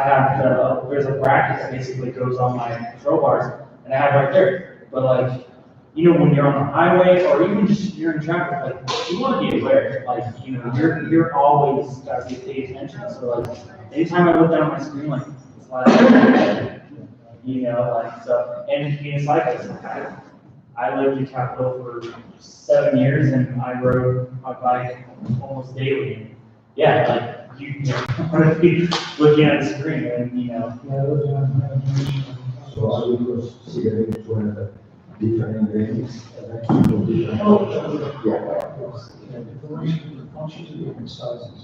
have there's a bracket that basically goes on my control bars, and I have right there. But like, you know, when you're on the highway or even just you're in traffic, like you want to be aware, like, you know, you're always got to pay attention. So like, anytime I look down at my screen, like, it's like, you know, like, so, and being a cyclist, I lived in Capitol for 7 years, and I rode my bike almost daily. Yeah, like, you want to be looking at the screen, and, you know. Yeah, those are- So I will consider it one of the different ingredients. Different Yeah, different functions, different sizes.